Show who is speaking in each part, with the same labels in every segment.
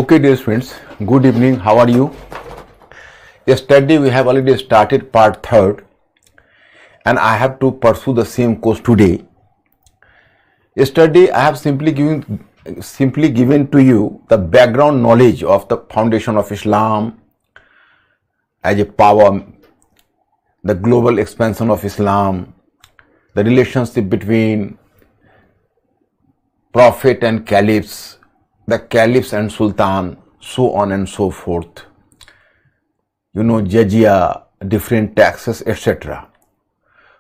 Speaker 1: Okay, dear friends, good evening. How are you? Yesterday we have already started part third, and I have to pursue the same course today. Yesterday I have simply given to you the background knowledge of the foundation of Islam as a power, the global expansion of Islam, the relationship between Prophet and Caliphs, the Caliphs and Sultan, so on and so forth. Jizya, different taxes, etc.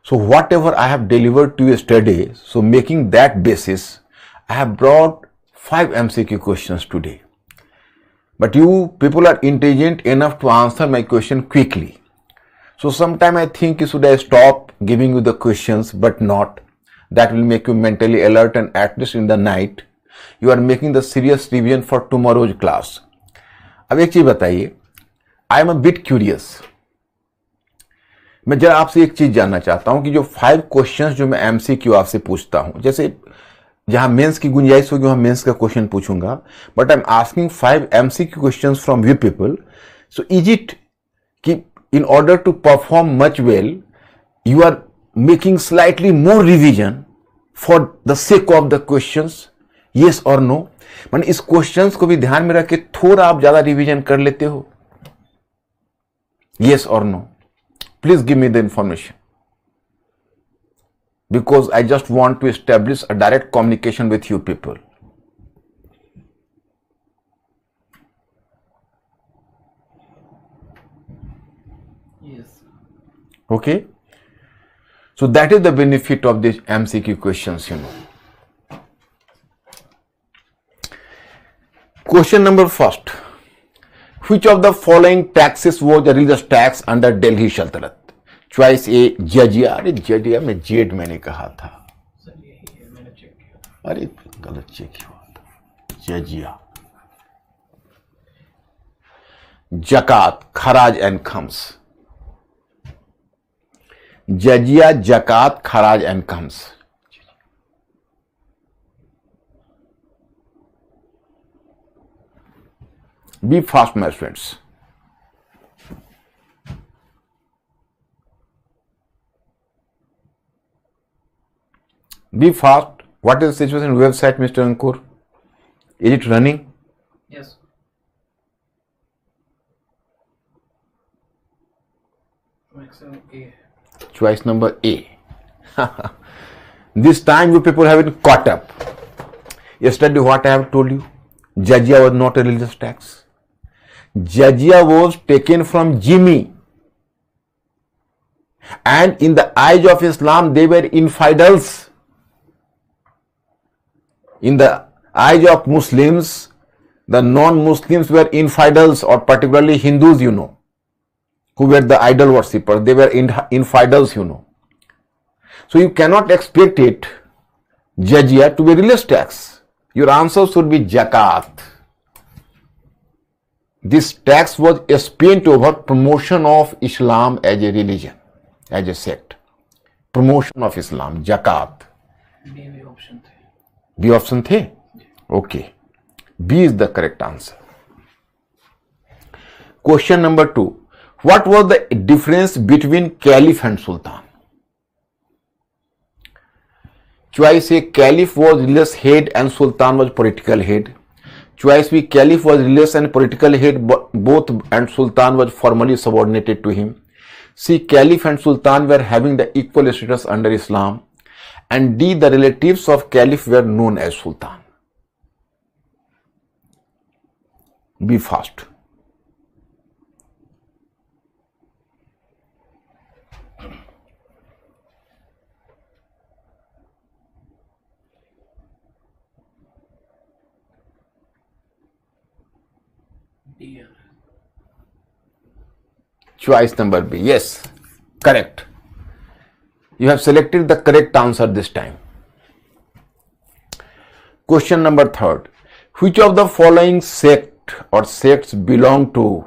Speaker 1: So whatever I have delivered to you yesterday, so making that basis, I have brought 5 MCQ questions today. But you people are intelligent enough to answer my question quickly. So sometime I think should I stop giving you the questions, but not. That will make you mentally alert, and at least in the night, you are making the serious revision for tomorrow's class. अब एक चीज बताइए, I am a bit curious. मैं जरा आपसे एक चीज जानना चाहता हूं कि जो 5 क्वेश्चंस जो मैं एमसीक्यू आपसे पूछता हूं, जैसे जहां मेंस की गुंजाइश होगी वहां मेंस का क्वेश्चन पूछूंगा, but I am asking 5 MCQ questions from you people. So is it कि in order to perform much well, you are making slightly more revision for the sake of the questions? Yes or no? माने इस questions को भी ध्यान में रख के थोड़ा आप ज्यादा रिवीजन कर लेते हो? Yes or no? Please give me the information, because I just want to establish a direct communication with you people. Okay, so that is the benefit of these MCQ questions. Question number first: which of the following taxes was the religious tax under Delhi Sultanate? Choice A, जजिया. अरे जजिया में Z मैंने कहा था, अरे गलत check हुआ था. जजिया, जकात, खराज एंड खम्स. जजिया, जकात, खराज एंड खम्स. Be fast, my friends. Be fast. What is the situation website, Mr. Ankur? Is it running?
Speaker 2: Yes. Maximum A.
Speaker 1: Choice number A. This time you people haven't caught up. Yesterday what I have told you? Jizya was not a religious tax. Jizya was taken from Jimmy. And in the eyes of Islam, they were infidels. In the eyes of Muslims, the non-Muslims were infidels, or particularly Hindus, who were the idol worshippers. They were infidels, So you cannot expect it, Jizya, to be religious tax. Your answer should be Zakat. This tax was spent over promotion of Islam as a religion, as a sect. Promotion of Islam, Zakat.
Speaker 2: B में option थे.
Speaker 1: B option थे? Okay. B is the correct answer. Question number 2. What was the difference between Caliph and Sultan? Choice A, Caliph was religious head and Sultan was political head. Choice B, Caliph was religious and political head both, and Sultan was formally subordinated to him. C, Caliph and Sultan were having the equal status under Islam. And D, the relatives of Caliph were known as Sultan. Be fast.
Speaker 2: D.
Speaker 1: Choice number B. Yes, correct. You have selected the correct answer this time. Question number 3. Which of the following sect or sects belong to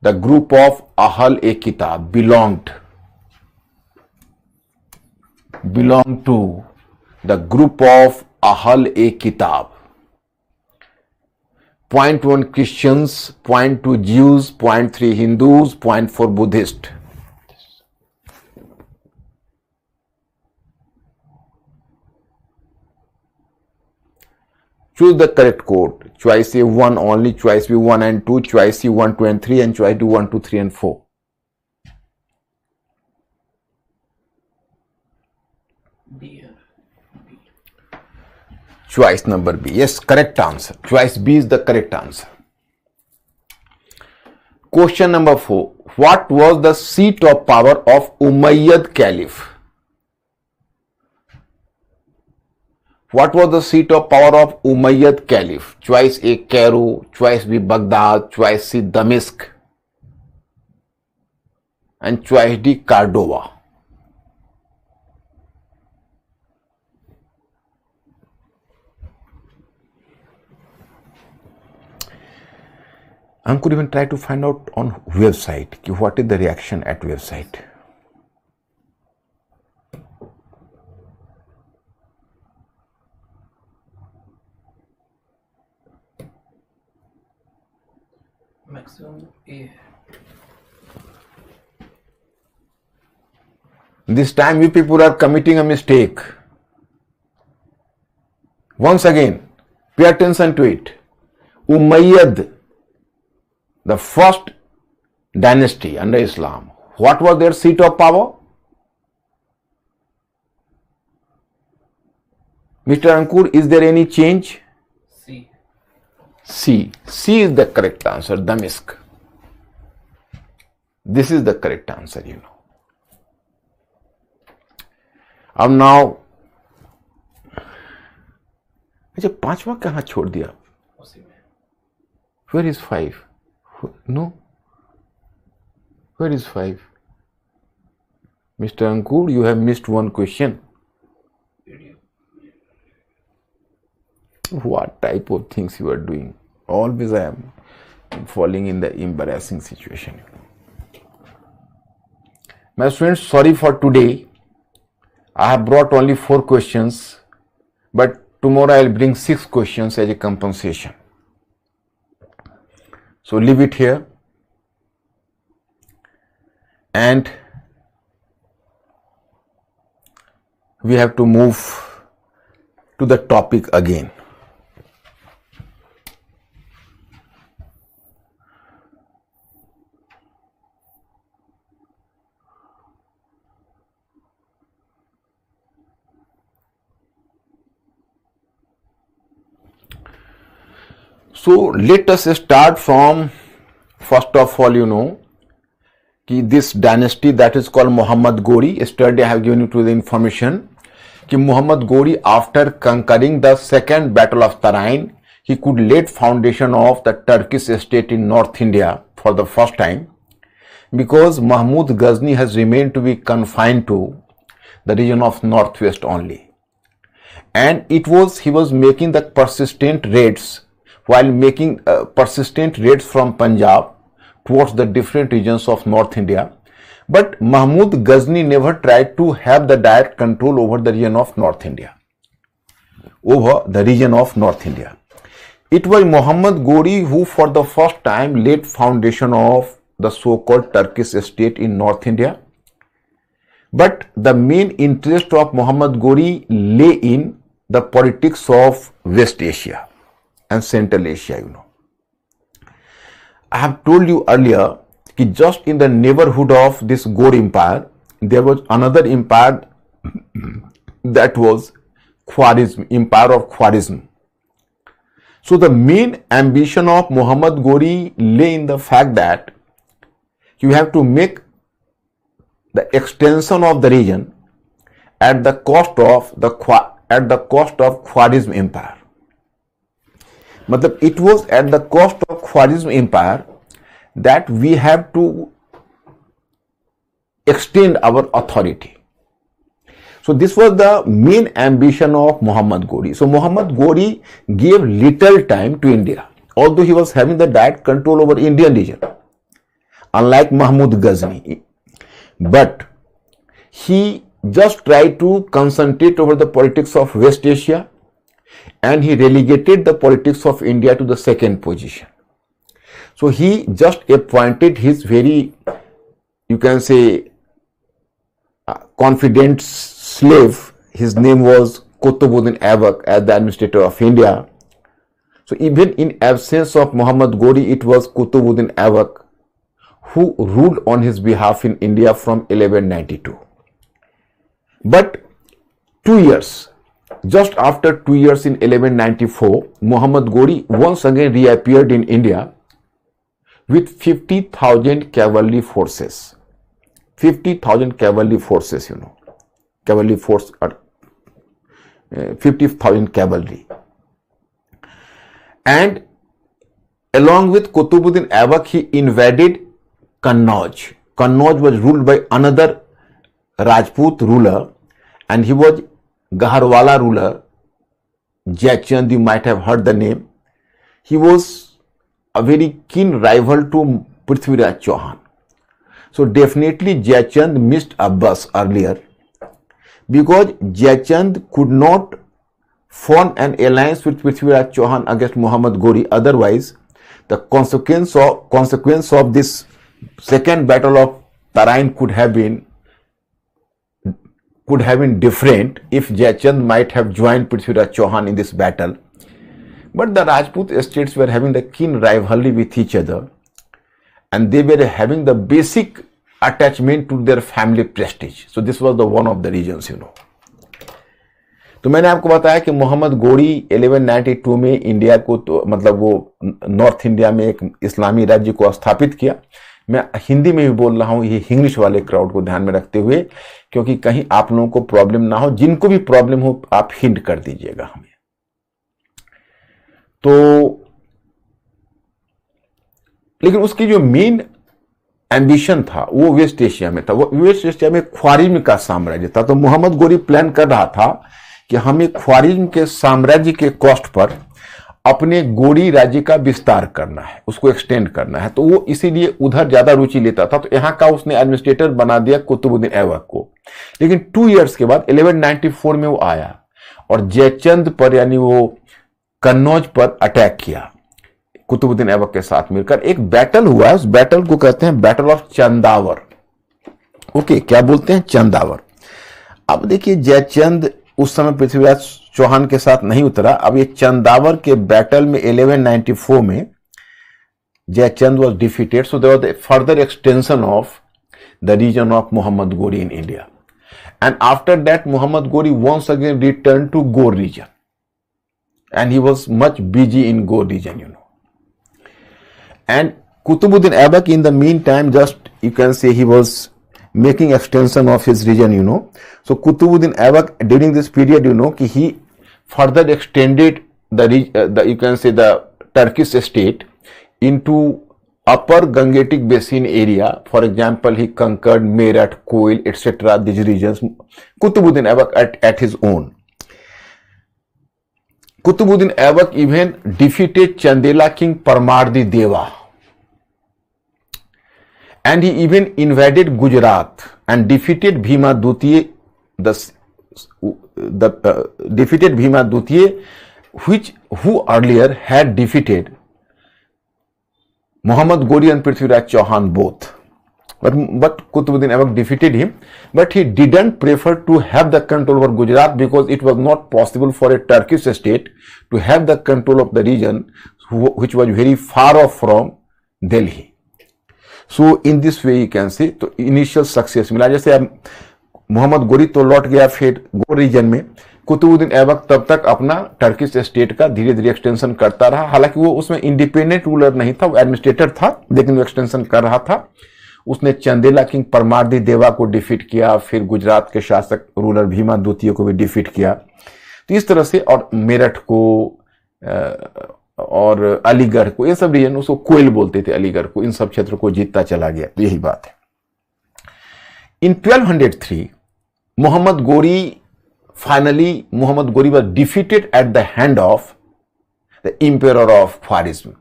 Speaker 1: the group of Ahl-e-Kitab? Belong to the group of Ahl-e-Kitab. 0.1 Christians, 0.2 Jews, 0.3 Hindus, 0.4 Buddhists. Choose the correct code. Choice A 1 only, choice B 1 and 2, choice C 1, 2 and 3, and choice D 1, 2, 3 and 4.
Speaker 2: B.
Speaker 1: Choice number B. Yes, correct answer. Choice B is the correct answer. Question number 4. What was the seat of power of Umayyad Caliph? What was the seat of power of Umayyad Caliph? Choice A, Cairo. Choice B, Baghdad. Choice C, Damascus. And choice D, Cordova. I could even try to find out on website what is the reaction at website.
Speaker 2: Maximum A.
Speaker 1: This time you people are committing a mistake. Once again, pay attention to it. Umayyad, the first dynasty under Islam, what was their seat of power? Mr. Ankur, is there any change?
Speaker 2: C.
Speaker 1: C. C is the correct answer, Damascus. This is the correct answer, you know. अब now, अच्छा पांचवा कहाँ छोड़ दिया?
Speaker 2: उसी में.
Speaker 1: Where is 5? No. Where is 5? Mr. Ankur, you have missed one question.
Speaker 2: Video.
Speaker 1: What type of things you are doing? Always I am falling in the embarrassing situation. My friends, sorry for today. I have brought only 4 questions, but tomorrow I will bring 6 questions as a compensation. So leave it here, and we have to move to the topic again. So let us start from, first of all, you know, this dynasty that is called Muhammad Ghori. Yesterday I have given you to the information that Muhammad Ghori, after conquering the second battle of Tarain, he could lay foundation of the Turkish state in North India for the first time, because Mahmud Ghazni has remained to be confined to the region of northwest only, and he was making the persistent raids from Punjab towards the different regions of North India. But Mahmud Ghazni never tried to have the direct control over the region of North India. It was Muhammad Ghori who for the first time laid foundation of the so-called Turkish state in North India. But the main interest of Muhammad Ghori lay in the politics of West Asia and Central Asia, you know. I have told you earlier that just in the neighborhood of this Ghor Empire, there was another empire that was Khwarizm, Empire of Khwarizm. So the main ambition of Muhammad Ghori lay in the fact that you have to make the extension of the region at the cost of Khwarizm Empire. It was at the cost of Khwarizm Empire that we have to extend our authority. So this was the main ambition of Muhammad Ghori. So Muhammad Ghori gave little time to India, although he was having the direct control over Indian region, unlike Mahmud Ghazni. But he just tried to concentrate over the politics of West Asia. and he relegated the politics of India to the second position. So he just appointed his very, you can say, confident slave. His name was Qutbuddin Aibak as the administrator of India. So even in absence of Muhammad Ghori, it was Qutbuddin Aibak who ruled on his behalf in India from 1192. But 2 years, just after 2 years in 1194, Muhammad Ghori once again reappeared in India with 50,000 cavalry forces. 50,000 cavalry forces, cavalry force, 50,000 cavalry. And along with Qutbuddin Aibak, he invaded Kannauj. Kannauj was ruled by another Rajput ruler, and he was Gaharwala ruler, Jaichand. You might have heard the name. He was a very keen rival to Prithviraj Chauhan. So definitely Jaichand missed a bus earlier, because Jaichand could not form an alliance with Prithviraj Chauhan against Muhammad Ghori. Otherwise, the consequence of this second battle of Tarain could have been different if Jaichand might have joined Prithviraj Chauhan in this battle. But the Rajput estates were having the keen rivalry with each other, and they were having the basic attachment to their family prestige. So this was the one of the reasons, तो मैंने आपको बताया कि मोहम्मद गोरी 1192 में India को, तो मतलब वो नॉर्थ इंडिया में एक इस्लामी राज्य को स्थापित किया. मैं हिंदी में भी बोल रहा हूं, ये इंग्लिश वाले क्राउड को ध्यान में रखते हुए, क्योंकि कहीं आप लोगों को प्रॉब्लम ना हो. जिनको भी प्रॉब्लम हो आप हिंट कर दीजिएगा हमें. तो लेकिन उसकी जो मेन एम्बिशन था वो वेस्ट एशिया में था. वो वेस्ट एशिया में ख्वारिज्म का साम्राज्य था. तो मोहम्मद गोरी प्लान कर रहा था कि हमें ख्वारिज्म के साम्राज्य के कॉस्ट पर अपने गोरी राज्य का विस्तार करना है, उसको एक्सटेंड करना है. तो वो इसीलिए उधर ज्यादा रुचि लेता था. तो यहां का उसने एडमिनिस्ट्रेटर बना दिया कुतुबुद्दीन ऐबक को. लेकिन 2 इयर्स के बाद 1194 में वो आया और जयचंद पर, यानी वो कन्नौज पर अटैक किया कुतुबुद्दीन ऐबक के साथ मिलकर. एक बैटल हुआ, उस बैटल को कहते हैं बैटल ऑफ चंदावर. ओके, क्या बोलते हैं? चंदावर. अब देखिए, जयचंद उस समय पृथ्वीराज चौहान के साथ नहीं उतरा. अब ये चंदावर के बैटल में 1194 में Jaichand was defeated. So there was a further extension of the region of Mohammad Ghori in India. And after that Mohammad Ghori once again return to Ghor region, and he was much busy in Go region, And Qutbuddin Aibak, in the meantime, just you can say he was making extension of his region, So Qutbuddin Aibak during this period, he further extended the you can say the Turkish state into upper Gangetic Basin area. For example, he conquered Meerut, Koil, etc. These regions. Qutbuddin Aibak at his own. Qutbuddin Aibak even defeated Chandela king Paramardi Deva, and he even invaded Gujarat and defeated Bhima Dutiya, defeated Bhima Dutiya, who earlier had defeated Muhammad Ghori and Prithviraj Chauhan both. But Qutbuddin Aibak defeated him, but he didn't prefer to have the control over Gujarat, because it was not possible for a Turkish state to have the control of the region which was very far off from Delhi. So in this way you can say, तो initial success मिला. जैसे अब मोहम्मद गोरी तो लौट गया फिर गोर reason में, कुतुबुद्दीन ऐबक तब तक अपना टर्किश स्टेट का धीरे धीरे एक्सटेंशन करता रहा. हालांकि वो उसमें इंडिपेंडेंट रूलर नहीं था, वो एडमिनिस्ट्रेटर था, लेकिन वो एक्सटेंशन कर रहा था. उसने चंदेला किंग परमार्दी देवा को डिफीट किया, फिर गुजरात के शासक रूलर भीमा द्वितीय को भी डिफीट किया. तो इस तरह से, और मेरठ को और अलीगढ़ को, ये सब रीजन, उसको कोयल बोलते थे अलीगढ़ को, इन सब क्षेत्र को जीतता चला गया. तो यही बात है. इन 1203 Mohammad Ghori was defeated at the hand of the emperor of Khwarizm.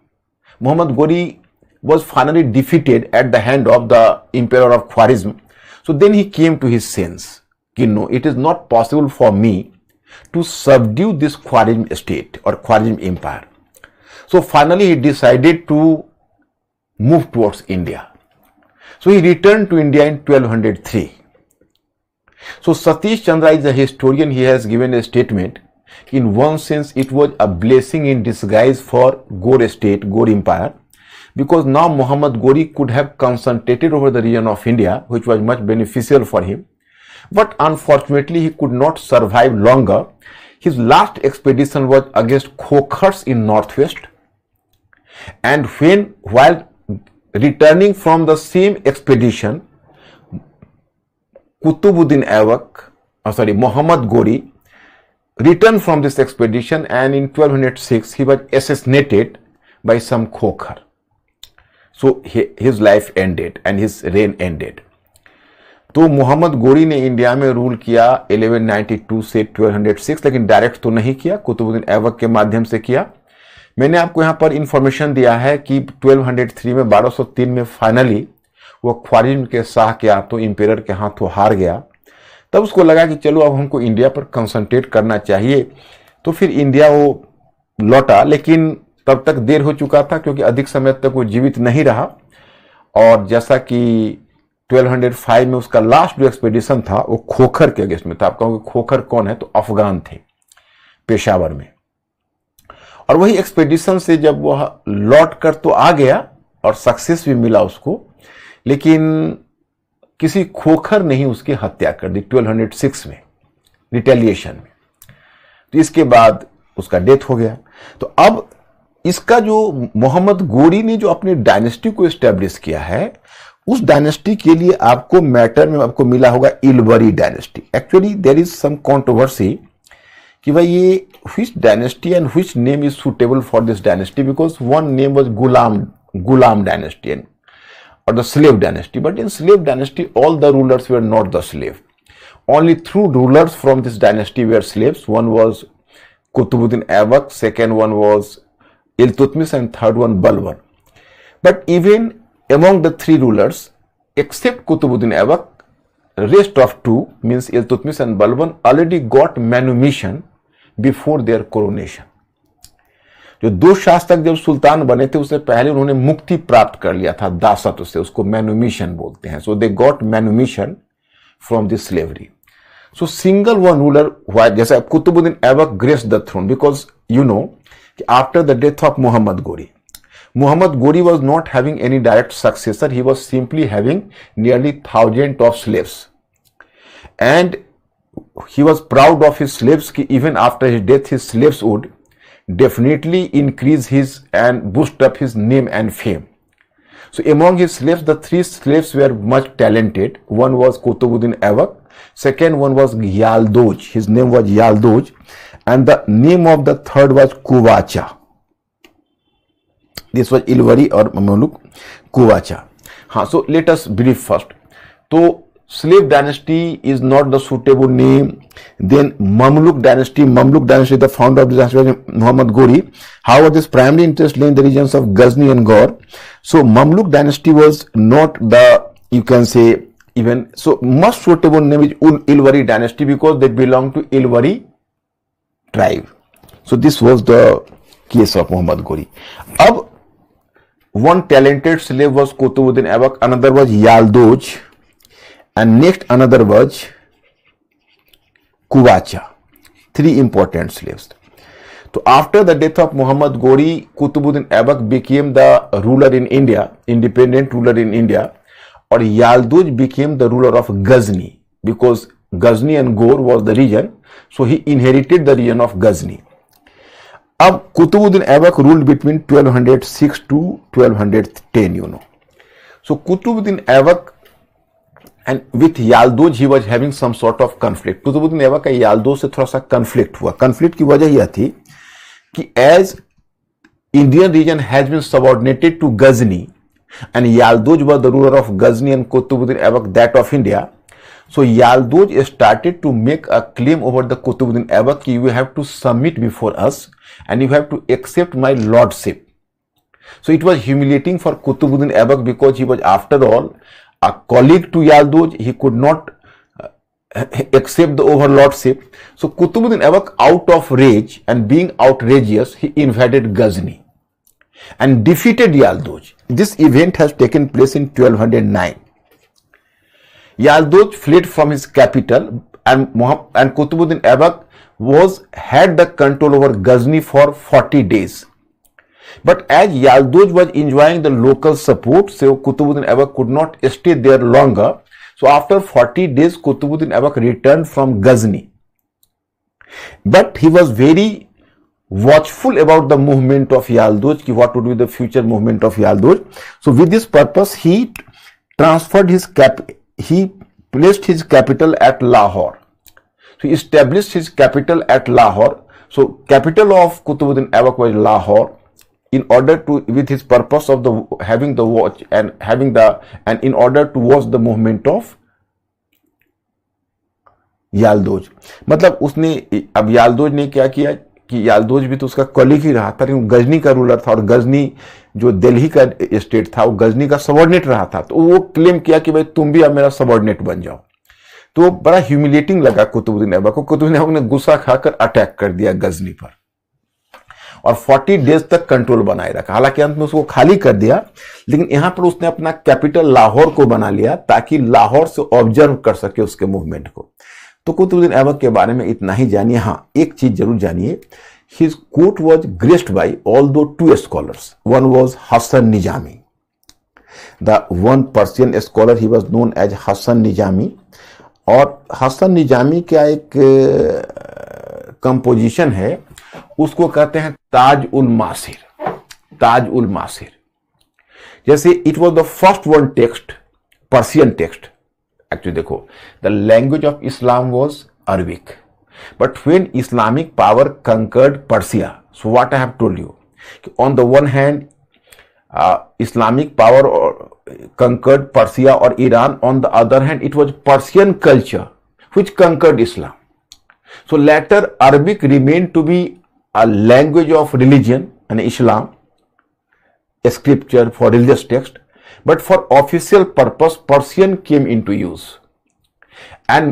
Speaker 1: Muhammad Ghori was finally defeated at the hand of the emperor of Khwarizm. So then he came to his sense. No, it is not possible for me to subdue this Khwarizm state or Khwarizm empire. So finally he decided to move towards India. So he returned to India in 1203. So Satish Chandra is a historian. He has given a statement. In one sense, it was a blessing in disguise for Ghor state, Ghor empire, because now Muhammad Ghori could have concentrated over the region of India, which was much beneficial for him. But unfortunately, he could not survive longer. His last expedition was against Khokhars in northwest. And while returning from the same expedition, Muhammad Ghori returned from this expedition, and in 1206 he was assassinated by some Khokhar. So his life ended and his reign ended. तो मोहम्मद गोरी ने India में rule किया 1192 से 1206, लेकिन direct तो नहीं किया, कुतुबुद्दीन ऐबक के माध्यम से किया। मैंने आपको यहाँ पर इंफॉर्मेशन दिया है कि 1203 में 1203 में फाइनली वो ख्वारिज्म के शाह के हाथों, इंपेरर के हाथों हार गया। तब उसको लगा कि चलो अब हमको इंडिया पर कंसंट्रेट करना चाहिए, तो फिर इंडिया वो लौटा, लेकिन तब तक देर हो चुका था क्योंकि अधिक समय तक वो जीवित नहीं रहा। और जैसा कि 1205 में उसका लास्ट जो एक्सपेडिशन था वो खोखर के अगेंस्ट में था। आप कहोगे खोखर कौन है, तो अफगान थे पेशावर में। और वही एक्सपेडिशन से जब वह लौट कर तो आ गया और सक्सेस भी मिला उसको, लेकिन किसी खोखर ने ही उसकी हत्या कर दी 1206 में रिटेलिएशन में। तो इसके बाद उसका डेथ हो गया। तो अब इसका जो मोहम्मद गोरी ने जो अपनी डायनेस्टी को एस्टेब्लिश किया है, उस डायनेस्टी के लिए आपको मैटर में आपको मिला होगा इलवरी dynasty. Actually there is some controversy कि भाई ये which dynasty and which name is suitable for this dynasty, because one name was Ghulam dynasty or the slave dynasty, but in slave dynasty all the rulers were not the slave. Only two rulers from this dynasty were slaves. One was Kutubuddin Aibak, second one was Iltutmish, and third one Balban. But even among the three rulers, except Kutubuddin Aibak, rest of two, means Iltutmish and Balban, already got manumission before their coronation. जो दो शासक जब सुल्तान बने थे उससे पहले उन्होंने मुक्ति प्राप्त कर लिया था दासत से, उसको मैनुमिशन बोलते हैं। So they got manumission from this slavery. So single one ruler, जैसा Qutubuddin Aibak graced the throne, because you know कि after the death of Mohammad Ghori was not having any direct successor, he was simply having nearly 1000 of slaves, and he was proud of his slaves कि even after his death his slaves would definitely increase his and boost up his name and fame. So among his slaves, the three slaves were much talented. One was Kutubuddin Aibak, second one was Yaldoj, his name was Yaldoj, and the name of the third was Kuvacha. This was Ilwari or Mamluk Kuvacha. So let us brief first. So slave dynasty is not the suitable name. Then Mamluk dynasty, the founder of this dynasty was Muhammad Ghori. However, this primary interest lay in the regions of Ghazni and Ghor. So Mamluk dynasty was not the, you can say, even, so most suitable name is Ilwari dynasty because they belong to Ilwari tribe. So this was the case of Muhammad Ghori. Ab one talented slave was Kutubuddin Aibak, another was Yaldoj, and next another was Kuvacha. Three important slaves. So after the death of Muhammad Ghori, Kutubuddin Aibak became the ruler in India, independent ruler in India, or Yaldoj became the ruler of Ghazni, because Ghazni and Ghor was the region, so he inherited the region of Ghazni. Ab Kutubuddin Aibak ruled between 1206 to 1210, you know. So Kutubuddin Aibak and with Yaldoj he was having some sort of conflict. Qutbuddin Aibak का याल्दोज से थोड़ा सा conflict हुआ। conflict की वजह यह थी कि as Indian region has been subordinated to Ghazni and Yaldoj was the ruler of Ghazni and Kutubuddin Aibak that of India, so Yaldoj started to make a claim over the Kutubuddin Aibak, you have to submit before us and you have to accept my lordship. So it was humiliating for Kutubuddin Aibak because he was after all a colleague to Yaldoj. He could not accept the overlordship. So Qutbuddin Aibak, out of rage and being outrageous, he invaded Ghazni and defeated Yaldoj. This event has taken place in 1209. Yaldoj fled from his capital, and Qutbuddin Aibak had the control over Ghazni for 40 days. But as Yaldoj was enjoying the local support, so Qutbuddin Aibak could not stay there longer. So after 40 days, Qutbuddin Aibak returned from Ghazni. But he was very watchful about the movement of Yaldoj, what would be the future movement of Yaldoj. So with this purpose, he placed his capital at Lahore. So he established his capital at Lahore. So capital of Qutbuddin Aibak was Lahore, in order to, with his purpose of having the watch and in order to watch the movement of यालदोज. मतलब उसने, अब यालदोज ने क्या किया कि यालदोज भी तो उसका कलीग ही रहा था, लेकिन गजनी का रूलर था और गजनी जो दिल्ली का स्टेट था वो गजनी का सबॉर्डिनेट रहा था. तो वो क्लेम किया कि भाई तुम भी अब मेरा सबॉर्डिनेट बन जाओ. तो बड़ा ह्यूमिलेटिंग लगा कुतुबुद्दीन ऐबक को. कुतुबुद्दीन ऐबक ने गुस्सा खाकर अटैक कर दिया गजनी पर और 40 डेज तक कंट्रोल बनाए रखा. हालांकि अंत में उसको खाली कर दिया, लेकिन यहां पर उसने अपना कैपिटल लाहौर को बना लिया ताकि लाहौर से ऑब्जर्व कर सके उसके मूवमेंट को. तो कुतुबुद्दीन ऐबक के बारे में इतना ही जानिए. हाँ, एक चीज जरूर जानिए, his court was graced by although 2 scholars. One was Hasan Nizami, the one Persian scholar, he was known as Hasan Nizami. और हसन निजामी का एक कंपोजिशन है, उसको कहते हैं ताज उल मासिर. ताज उल मासिर, जैसे it was the first one text, Persian text. Actually देखो, the language of Islam was Arabic, but when Islamic power conquered Persia, so what I have told you, on the one hand Islamic power conquered Persia or Iran, on the other hand it was Persian culture which conquered Islam. So later Arabic remained to be a language of religion and Islam, a scripture for religious text, but for official purpose Persian came into use. And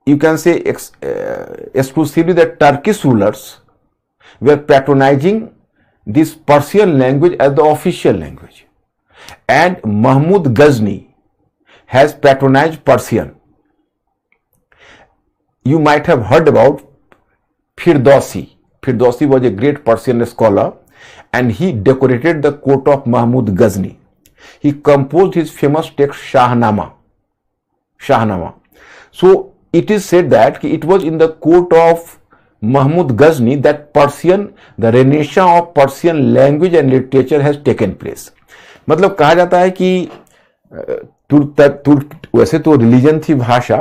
Speaker 1: you can say exclusively the Turkish rulers were patronizing this Persian language as the official language. And Mahmud Ghazni has patronized Persian. You might have heard about Firdausi. Firdausi was a great Persian scholar and he decorated the court of Mahmud Ghazni. He composed his famous text Shahnama. So it is said that it was in the court of Mahmud Ghazni that Persian, the renaissance of Persian language and literature has taken place. मतलब कहा जाता है कि वैसे तो religion थी भाषा,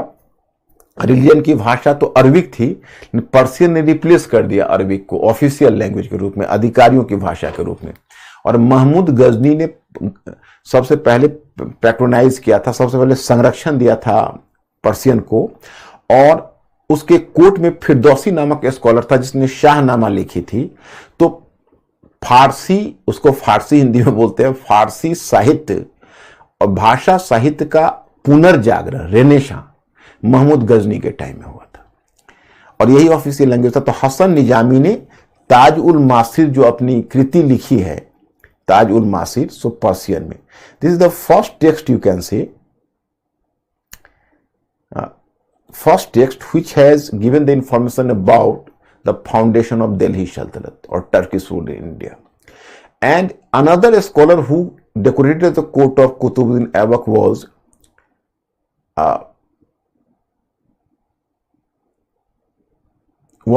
Speaker 1: religion की भाषा तो अरबिक थी, पर्शियन ने रिप्लेस कर दिया अरबिक को ऑफिशियल लैंग्वेज के रूप में, अधिकारियों की भाषा के रूप में. और महमूद गजनी ने सबसे पहले पैट्रोनाइज किया था, सबसे पहले संरक्षण दिया था पर्शियन को. और उसके कोर्ट में फिरदौसी नामक स्कॉलर था जिसने शाहनामा लिखी थी. तो फारसी, उसको फारसी हिंदी में बोलते हैं, फारसी साहित्य और भाषा साहित्य का पुनर्जागरण, रेनेसां, महमूद गजनी के टाइम में हुआ था और यही ऑफिशियल लैंग्वेज था. तो हसन निजामी ने ताज उल मासिर जो अपनी कृति लिखी है, ताज उल मासिर, सो पर्शियन में, this is the first text, you can से first text which has given the information about the foundation of Delhi Sultanate or Turkish rule in India. And another scholar who decorated the court of Qutbuddin Aibak was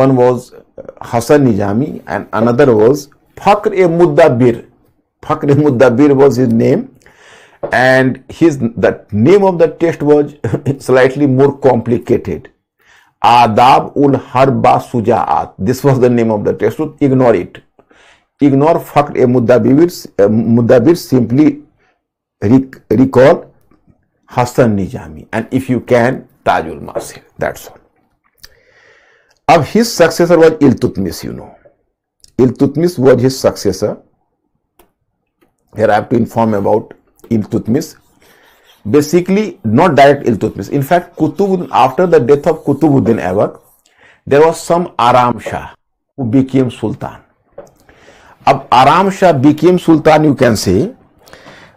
Speaker 1: one was Hasan Nijami and another was Fakhr-e-Mudabbir. Fakhr-e-Mudabbir was his name, and the name of the text was slightly more complicated. Adab ul Harba Sujaat. This was the name of the text. So ignore it. Ignore Fakhr-e-Mudabbir. Simply recall Hasan Nijami, and if you can, Taj ul Masir. That's all. अब his successor was Iltutmish, you know. Iltutmish was his successor. Here I have to inform about Iltutmish. basically not direct Iltutmish. In fact, Qutbuddin, after the death of Qutbuddin Aibak, there was some Aram Shah who became Sultan. Ab Aram Shah became Sultan, you can say.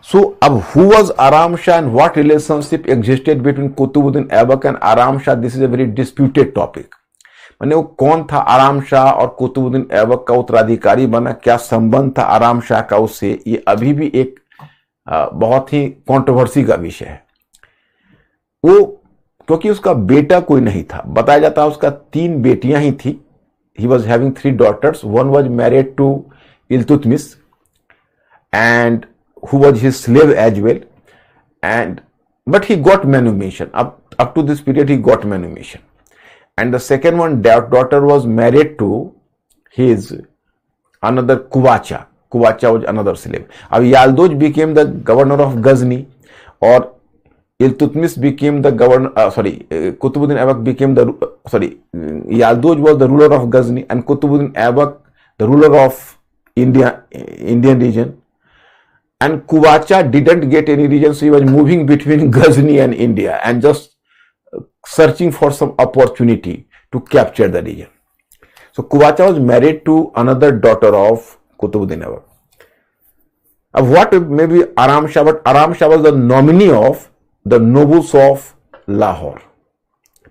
Speaker 1: So, who was Aram Shah and what relationship existed between Qutbuddin Aibak and Aram Shah? This is a very disputed topic. माने वो कौन था आराम शाह और कुतुबुद्दीन ऐबक का उत्तराधिकारी बना, क्या संबंध था आराम शाह का उससे, ये अभी भी एक बहुत ही कंट्रोवर्सी का विषय है। वो क्योंकि उसका बेटा कोई नहीं था, बताया जाता है उसका 3 बेटियां ही थी। He was having 3 daughters. One was married to Iltutmish and who was his slave as well, but he got manumission. Up to this period he got manumission. And the second one daughter was married to his another Qubacha. Qubacha was another slave. Now Yalduj became the governor of Ghazni, or Iltutmish became the governor, Qutbuddin Aibak became Yalduj was the ruler of Ghazni and Qutbuddin Aibak the ruler of Indian region. And Qubacha didn't get any region, so he was moving between Ghazni and India and just searching for some opportunity to capture the region. So Qubacha was married to another daughter of Qutbuddin Aibak. What may be Aram Shah, but Aram Shah was the nominee of the nobles of Lahore.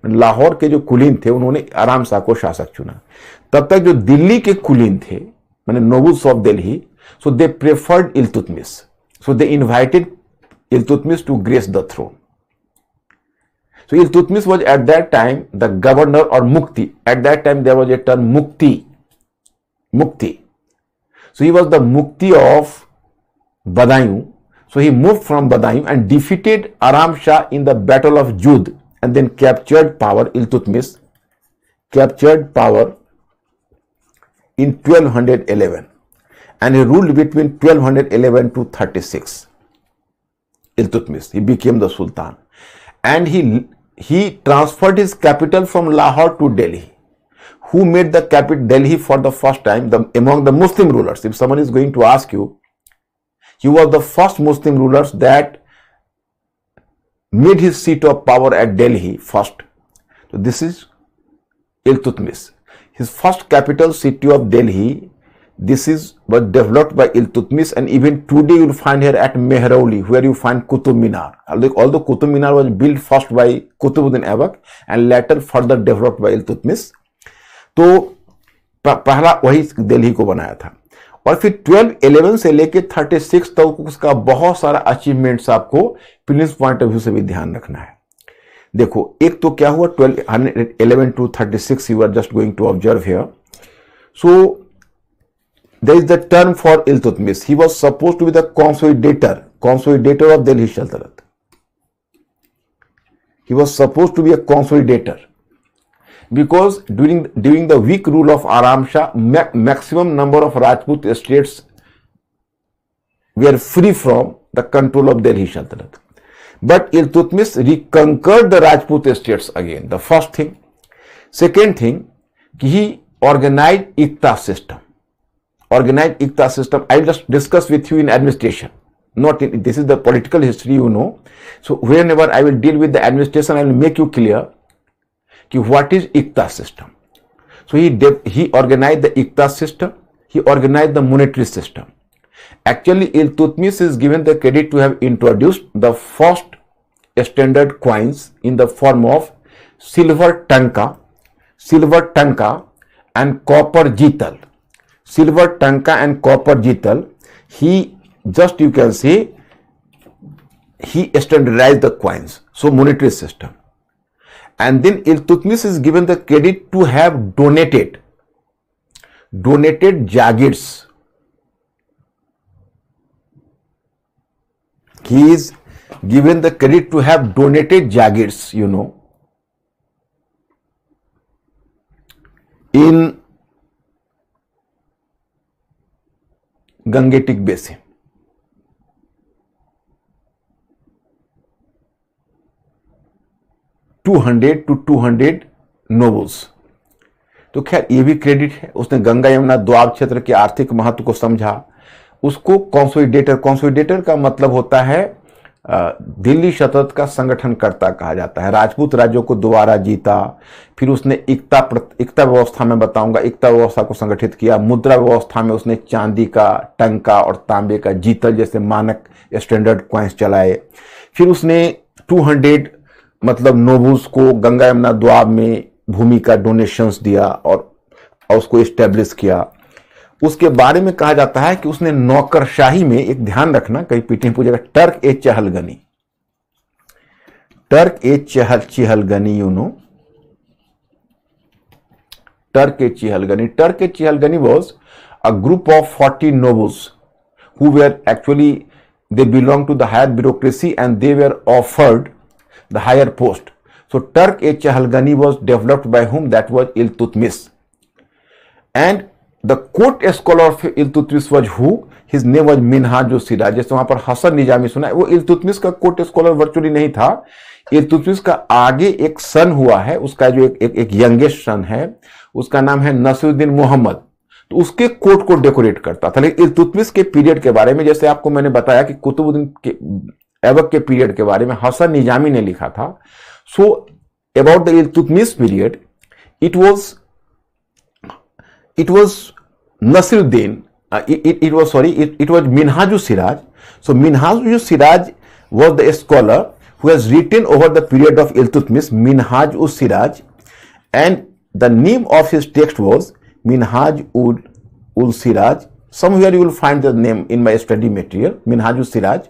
Speaker 1: Lahore के जो कुलीन थे उन्होंने आराम शाह को शासक चुना। तब तक जो दिल्ली के कुलीन थे, माने nobles of Delhi, so they preferred Iltutmish. So they invited Iltutmish to grace the throne. So Iltutmish was at that time the governor or Mukti. At that time there was a term Mukti. So he was the Mukti of Badaयूं. So he moved from Badaयूं and defeated Aram Shah in the Battle of Jud and then captured power. Iltutmish captured power in 1211 and he ruled between 1211 to 36. Iltutmish, he became the Sultan and he transferred his capital from Lahore to Delhi. Who made the capital Delhi for the first time? Among the Muslim rulers. If someone is going to ask you, he was the first Muslim rulers that made his seat of power at Delhi first. So this is Iltutmish. His first capital city of Delhi, was developed by Iltutmish, and even today you will find here at Mehrauli where you find Qutub Minar. Although Qutub Minar was built first by Qutbuddin Aibak and later further developed by Iltutmish, तो पहला वही दिल्ली को बनाया था। और फिर 1211 से लेके 36 तक उसका बहुत सारा अचीवमेंट्स आपको प्रिंस पॉइंट ऑफ व्यू से भी ध्यान रखना है। देखो, एक तो क्या हुआ 1211 to 36, you are just going to observe here. So there is the term for Iltutmish. He was supposed to be the consolidator of Delhi Sultanate. He was supposed to be a consolidator because during the weak rule of Aram Shah, maximum number of Rajput estates were free from the control of Delhi Sultanate. But Iltutmish reconquered the Rajput estates again. The first thing. Second thing, he organized Iqta system. I will just discuss with you in administration. This is the political history, you know. So whenever I will deal with the administration, I will make you clear what is Iqta system. So he organized the Iqta system. He organized the monetary system. Actually, Iltutmish is given the credit to have introduced the first standard coins in the form of silver tanka and copper jital. Silver tanka and copper jital, you can say, he standardized the coins. So monetary system. And then Iltutmish is given the credit to have donated jagirs. He is given the credit to have donated jagirs, you know, in Gangetic Basin. to 200 nobles. तो खैर ये भी credit है, उसने गंगा यमुना द्वाब क्षेत्र के आर्थिक महत्व को समझा, उसको कंसोलिडेटर का मतलब होता है दिल्ली सल्तनत का संगठनकर्ता कहा जाता है। राजपूत राज्यों को दोबारा जीता, फिर उसने एकता व्यवस्था में बताऊंगा, एकता व्यवस्था को संगठित किया। मुद्रा व्यवस्था में उसने चांदी का, टंका और तांबे का जीतल जैसे मानक स्टैंडर्ड कॉइन्स चलाए। फिर उसने 200 मतलब नोबल्स को गंगा यमुना द्वाब में भूमि का डोनेशंस दिया और उसको एस्टेब्लिश किया। उसके बारे में कहा जाता है कि उसने नौकरशाही में, एक ध्यान रखना कहीं पीटी पूछेगा, Turk e Chahalgani, Turk e Chahalgani, you know, Turk e Chahalgani was a group of 40 nobles who were actually, they belonged to the higher bureaucracy and they were offered the higher post. So Turk e Chahilgani was developed by whom? That was Iltutmish. And the court scholar of Iltutmish was who? His name was Minhaj Siraj. जैसे वहां पर हसन निजामी सुना है, वो इल्तुतमिश का court scholar virtually नहीं था। इल्तुतमिश का आगे एक सन हुआ है, उसका जो एक यंगेस्ट सन है, उसका नाम है नसीरुद्दीन मोहम्मद, तो उसके कोर्ट को डेकोरेट करता था। लेकिन इल्तुतमिश के पीरियड के बारे में, जैसे आपको मैंने बताया कि कुतुबुद्दीन के ऐबक के पीरियड के बारे में हसन निजामी ने लिखा था। So about the Iltutmish period, it was Nasiruddin, it was Minhaj Siraj. So Minhaj Siraj was the scholar who has written over the period of Iltutmish, Minhaj Siraj, and the name of his text was Minhaj ul Siraj. Somewhere you will find the name in my study material, Minhaj Siraj,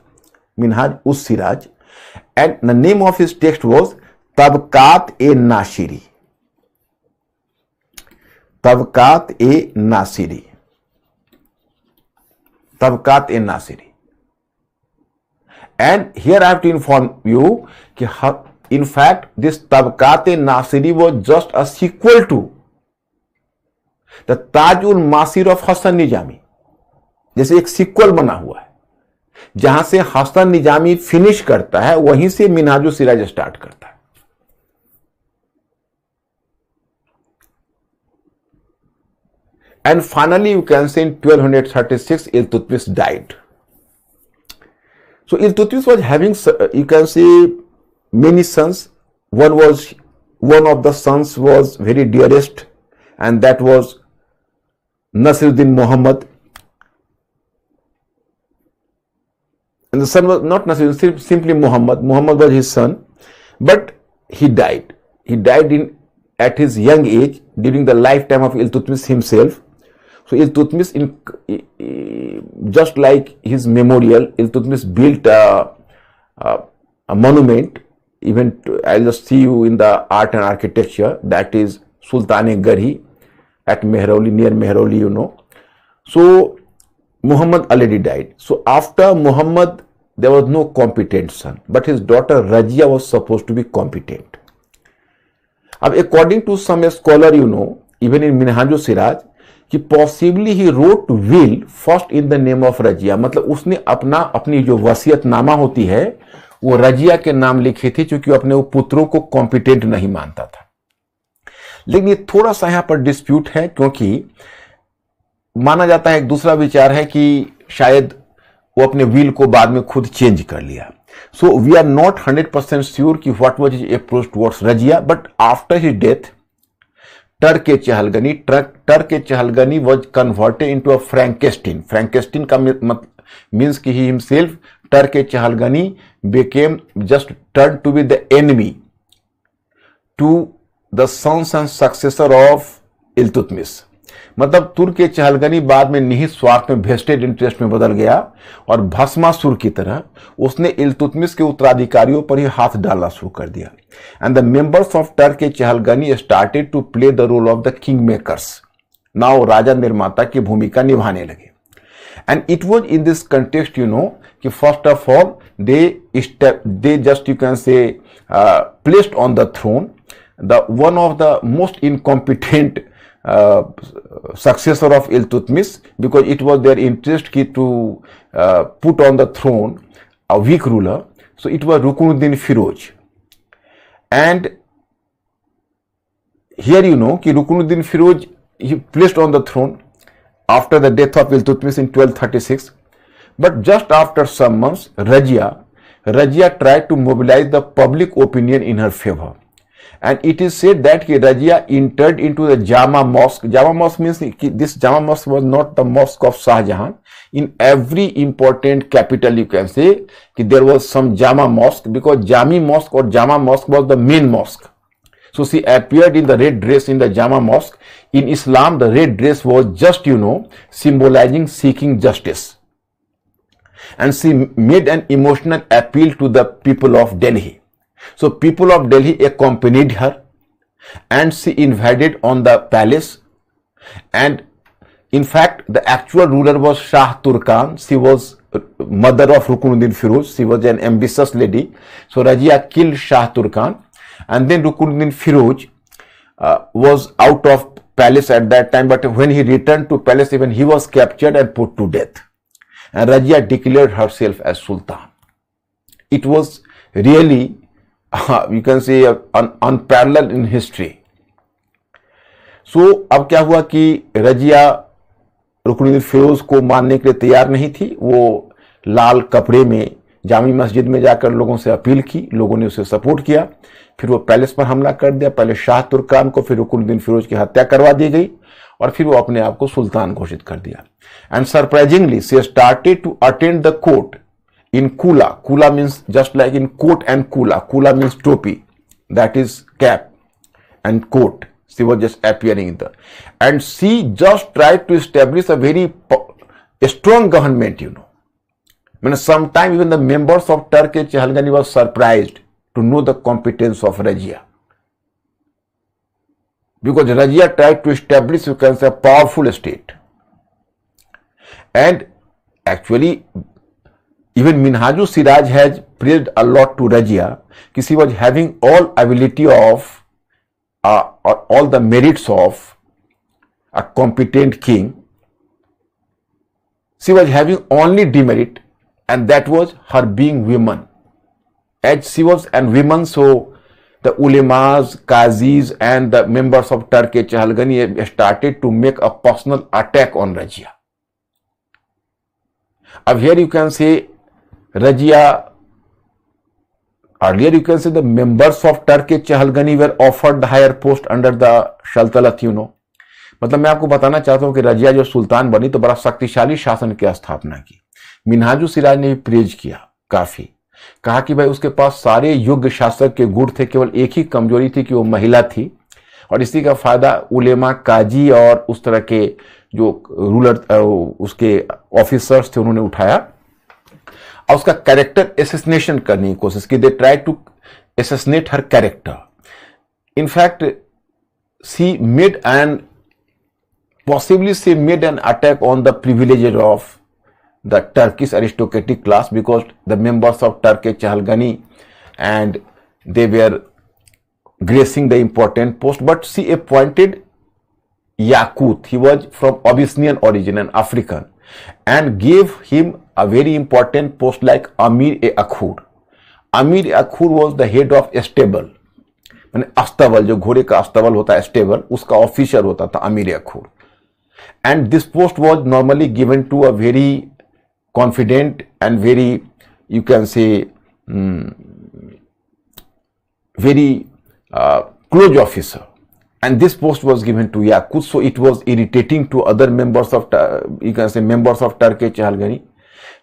Speaker 1: and the name of his text was Tabqat e Nasiri. Tabqat e Nasiri, Tabqat e Nasiri. And here I have to inform you कि in fact this Tabqat e Nasiri was just a sequel to the Tajul Masir of Hasan Nizami. जैसे एक sequel बना हुआ है, जहां से Hasan Nizami finish करता है, वहीं से मिनहाजुल सिराज स्टार्ट करता है। And finally, you can say in 1236, Iltutmish died. So Iltutmish was having, you can say, many sons. One of the sons was very dearest, and that was Nasiruddin Muhammad. And the son was not Nasiruddin, simply Muhammad. Muhammad was his son, but he died. He died at his young age during the lifetime of Iltutmish himself. So Iltutmish, just like his memorial, Iltutmish built a monument. Even I'll just see you in the art and architecture. That is Sultan-e-Garhi at Mehrauli, near Mehrauli, you know. So Muhammad already died. So after Muhammad, there was no competent son, but his daughter Razia was supposed to be competent. According to some scholar, you know, even in Minhaj Siraj, कि possibly he wrote will first in the name of Razia, मतलब उसने अपनी जो वसीयतनामा होती है वो रजिया के नाम लिखी थी, क्योंकि अपने वो पुत्रों को कॉम्पिटेंट नहीं मानता था। लेकिन ये थोड़ा सा यहां पर डिस्प्यूट है, क्योंकि माना जाता है, एक दूसरा विचार है कि शायद वो अपने विल को बाद में खुद चेंज कर लिया। So we are not 100% sure कि what was his approach towards Razia, but after his death Turk e Chahalgani was converted into a Frankenstein. Frankenstein का means कि he himself, Turk e Chahilgani, became just turned to be the enemy to the sons and successor of Iltutmish. मतलब तुर्क ए चहलगनी बाद में निहित स्वार्थ में, vested interest में बदल गया और भस्मासुर की तरह उसने इल्तुतमिश के उत्तराधिकारियों पर ही हाथ डालना शुरू कर दिया। And the members of Turk e Chahalgani started to play the role of the king makers. Now राजा निर्माता की भूमिका निभाने लगे। And it was in this context, you know, कि first of all they just, you can say, placed on the throne the one of the most incompetent successor of Iltutmish, because it was their interest to put on the throne a weak ruler. So it was Rukunuddin Firoj. And here you know कि Rukunuddin Firoj, he placed on the throne after the death of Iltutmish in 1236. But just after some months, Razia Razia tried to mobilize the public opinion in her favor. And it is said that Razia entered into the Jama Mosque. Jama Mosque means this Jama Mosque was not the mosque of Shah Jahan. In every important capital, you can say there was some Jama Mosque, because Jami Mosque or Jama Mosque was the main mosque. So she appeared in the red dress in the Jama Mosque. In Islam, the red dress was just, symbolizing seeking justice. And she made an emotional appeal to the people of Delhi. So people of Delhi accompanied her, and she invaded on the palace. And in fact, the actual ruler was Shah Turkan. She was mother of Rukunuddin Firuz. She was an ambitious lady. So Razia killed Shah Turkan. And then Rukunuddin Firuz was out of palace at that time. But when he returned to palace, even he was captured and put to death. And Razia declared herself as Sultan. It was really, you can say, unparalleled in history. So अब क्या हुआ कि रजिया रुकनुद्दीन फिरोज को मारने के लिए तैयार नहीं थी. वो लाल कपड़े में जामी मस्जिद में जाकर लोगों से अपील की. लोगों ने उसे सपोर्ट किया. फिर वो पैलेस पर हमला कर दिया. पहले शाह तुर्कान को, फिर रुकनुद्दीन फिरोज की हत्या करवा दी गई और फिर वो अपने आप को सुल्तान घोषित कर दिया. And surprisingly she started to attend the court in Kula. Kula means just like in coat and Kula. Kula means topi. That is cap and coat. She was just appearing in the. And she just tried to establish a very strong government, When sometime even the members of Turkey Chahalgani was surprised to know the competence of Razia. Because Razia tried to establish, you can say, a powerful state. And actually, even Minhaju Siraj has praised a lot to Razia, because she was having all ability of, or all the merits of a competent king. She was having only demerit, and that was her being woman. As she was a woman, so the ulemas, qazis, and the members of Turkey Chahalgani started to make a personal attack on Razia. Here you can say Razia, earlier you can say the members of Turkey Chahalgani were offered the higher post under the Shaltalat, मतलब मैं आपको बताना चाहता हूं कि रजिया जो सुल्तान बनी तो बड़ा शक्तिशाली शासन की स्थापना की. मिन्हाजु सिराज ने भी प्रेज किया काफी. कहा कि भाई उसके पास सारे योग्य शासक के गुण थे, केवल एक ही कमजोरी थी कि वो महिला थी. और इसी का फायदा उलेमा, काजी और उस तरह के जो रूलर उसके ऑफिसर्स थे उन्होंने उठाया और उसका कैरेक्टर एसेसिनेशन करने की कोशिश की. They try to assassinate her character. In fact she made an possibly she made an attack on the privileges of the Turkish aristocratic class, because the members of Turkey Chahalgani and they were gracing the important post. But she appointed Yakut, he was from Abyssinian origin, an African, and gave him a very important post like Amir-e-Akhur. Amir-e-Akhur was the head of stable, मैंने अस्तबल, जो घोड़े का अस्तबल होता है stable, उसका officer होता था Amir-e-Akhur. And this post was normally given to a very confident and very, you can say, very close officer. And this post was given to Yakut, so it was irritating to other members of, you can say, members of Turkey Chahalgani.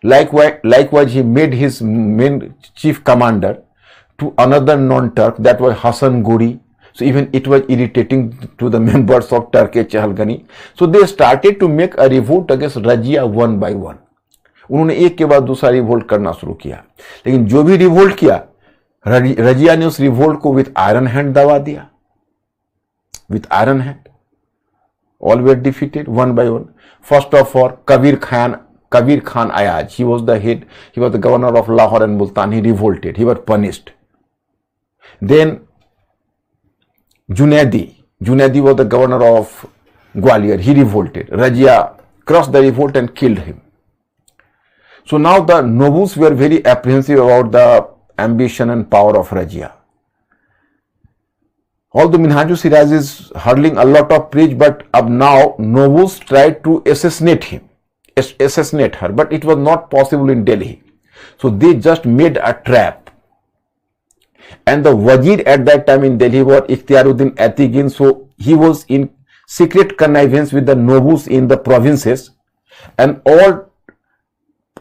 Speaker 1: Likewise, he made his main chief commander to another non-Turk, that was Hasan Guri. So even it was irritating to the members of Turkey Chahalgani. So they started to make a revolt against Razia one by one. उन्होंने एक के बाद दूसरा revolt करना शुरू किया. लेकिन जो भी रिवोल्ट किया, रजिया ने उस रिवोल्ट को विथ आयरन हैंड दबा दिया. With iron hand. All were defeated one by one. First of all, Kabir Khan Ayaz, he was the head, he was the governor of Lahore and Multan. He revolted. He was punished. Then Junaidi was the governor of Gwalior. He revolted. Razia crushed the revolt and killed him. So now the nobles were very apprehensive about the ambition and power of Razia. Although Minhaju Siraj is hurling a lot of praise, but now nobles tried to assassinate her, but it was not possible in Delhi. So they just made a trap. And the Wazir at that time in Delhi was Ikhtiaruddin Atigin. So he was in secret connivance with the nobles in the provinces and all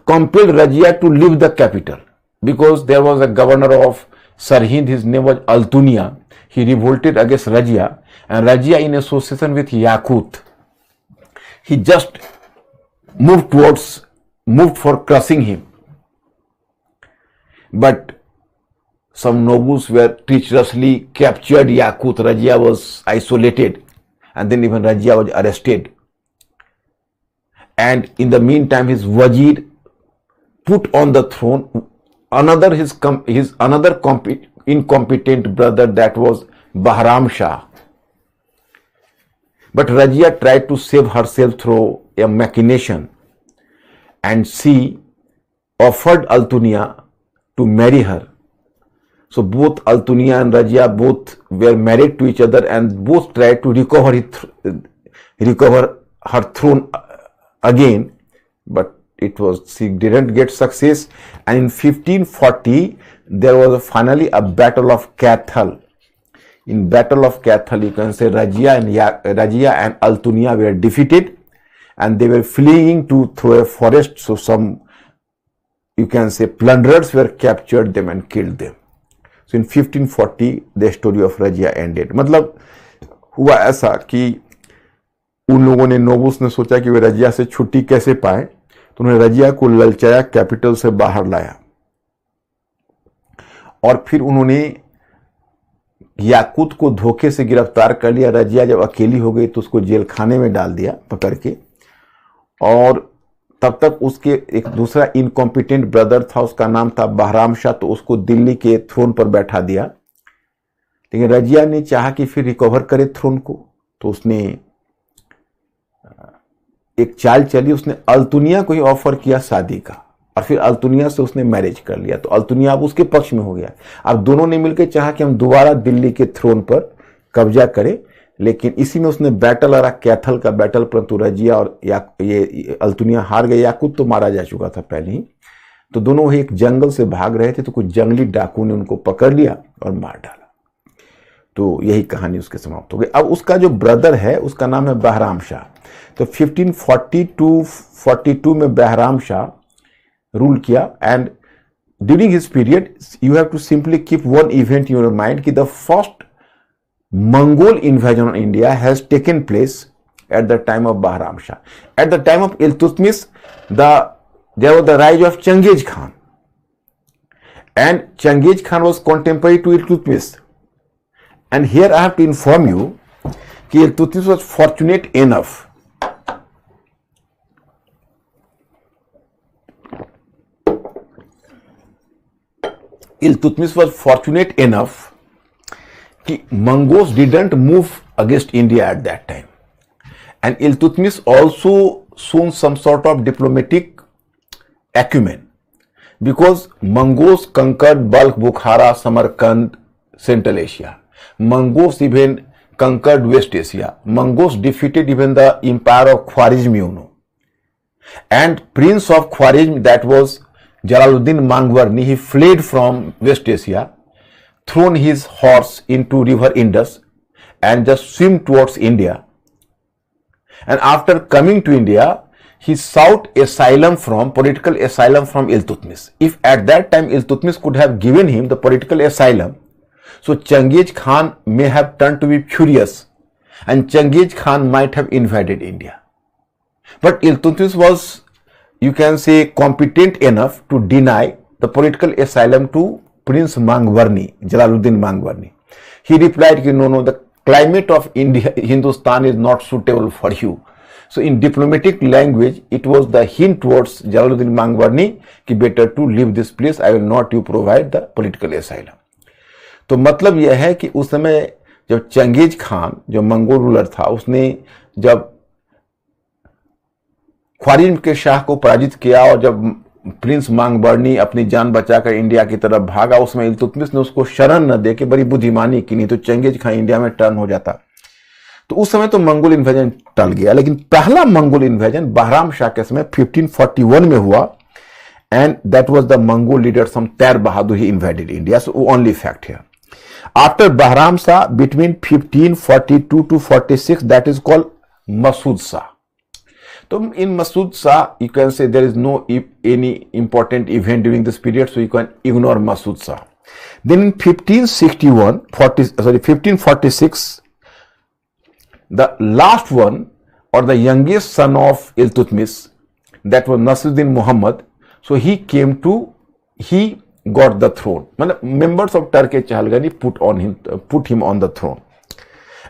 Speaker 1: compelled Razia to leave the capital, because there was a governor of Sarhind, his name was Altunia. He revolted against Razia, and Razia, in association with Yakut, he just moved for crushing him. But some nobles were treacherously captured Yakut. Razia was isolated, and then even Razia was arrested. And in the meantime, his Wazir put on the throne his another incompetent brother, that was Bahram Shah. But Razia tried to save herself through a machination, and she offered Altunia to marry her. So both Altunia and Razia both were married to each other, and both tried to recover her throne again, but she didn't get success. And in 1540 there was finally a battle of Kathal. In battle of Kathal, you can say Razia and Altunia were defeated, and they were fleeing through a forest. So some, you can say, plunderers were captured them and killed them. So in 1540 the story of Razia ended. मतलब हुआ ऐसा कि उन लोगों ने, nobles ने सोचा कि वे रजिया से छुट्टी कैसे पाए, तो उन्होंने रजिया को ललचाया, कैपिटल से बाहर लाया, और फिर उन्होंने याकूत को धोखे से गिरफ्तार कर लिया। रजिया जब अकेली हो गई तो उसको जेल खाने में डाल दिया पकड़ के, और तब तक उसके एक दूसरा इनकॉम्पिटेंट ब्रदर था, उसका नाम था बहराम शाह, तो उसको दिल्ली के थ्रोन पर बैठा दिया। लेकिन रजिया ने चाहा कि फिर रिकवर करे थ्रोन को, तो उसने एक चाल चली, उसने अल्तुनिया को ही ऑफर किया शादी का, और फिर अल्तुनिया से उसने मैरिज कर लिया। तो अल्तुनिया अब उसके पक्ष में हो गया। अब दोनों ने मिलकर चाहा कि हम दोबारा दिल्ली के थ्रोन पर कब्जा करें, लेकिन इसी में उसने बैटल लड़ा, कैथल का बैटल, परंतु रजिया और ये अल्तुनिया हार गए। याकूत तो मारा जा चुका था पहले ही। तो दोनों एक जंगल से भाग रहे थे, तो कुछ जंगली डाकू ने उनको पकड़ लिया और मार डाला। तो यही कहानी उसके समाप्त हो गई। अब उसका जो ब्रदर है उसका नाम है बहराम शाह। तो 1542 में बहराम शाह रूल किया, and during his period you have to simply keep one event in your mind कि the first Mongol invasion on India has taken place at the time of Bahram Shah. At the time of Iltutmish, there was the rise of Changiz Khan, and Changiz Khan was contemporary to Iltutmish. And here I have to inform you that Iltutmish was fortunate enough Mongols didn't move against India at that time, and Iltutmish also shown some sort of diplomatic acumen, because Mongols conquered Balkh, Bukhara, Samarkand, Central Asia. Mongols even conquered West Asia. Mongols defeated even the empire of Khwarezm-Yunu, and Prince of Khwarezm, that was Jalaluddin Mangwarni, he fled from West Asia, thrown his horse into river Indus and just swim towards India. And after coming to India, he sought political asylum from Iltutmish. If at that time Iltutmish could have given him the political asylum, so Changiz Khan may have turned to be furious, and Changiz Khan might have invaded India. But Iltutmish was, you can say, competent enough to deny the political asylum to Prince Mangwarni, Jalaluddin Mangwarni. He replied, no, the climate of India, Hindustan is not suitable for you. So in diplomatic language, it was the hint towards Jalaluddin Mangwarni कि better to leave this place, I will not you provide the political asylum. तो मतलब यह है कि उस समय जब Genghis Khan जो मंगोल रूलर था, उसने जब ख्वारिज्म के शाह को पराजित किया और जब प्रिंस मांगबर्नी अपनी जान बचाकर इंडिया की तरफ भागा, उसमें इल्तुतमिश ने उसको शरण न दे के बड़ी बुद्धिमानी की, नहीं तो चंगेज खान इंडिया में टर्न हो जाता। तो उस समय तो मंगोल इन्वेजन टल गया, लेकिन पहला मंगोल इन्वेजन बहराम शाह के समय 1541 में हुआ, and that was the Mongol leader, some Ter Bahadur, he invaded India. So only fact here. After Bahram Shah, between 1542 to 46, that is called Masood Shah. So in Masood Shah, you can say there is no any important event during this period, so you can ignore Masood Shah. Then in 1546, the last one, or the youngest son of Iltutmish, that was Nasruddin Muhammad. So he got the throne. Members of Turkish Chahalgani put him on the throne,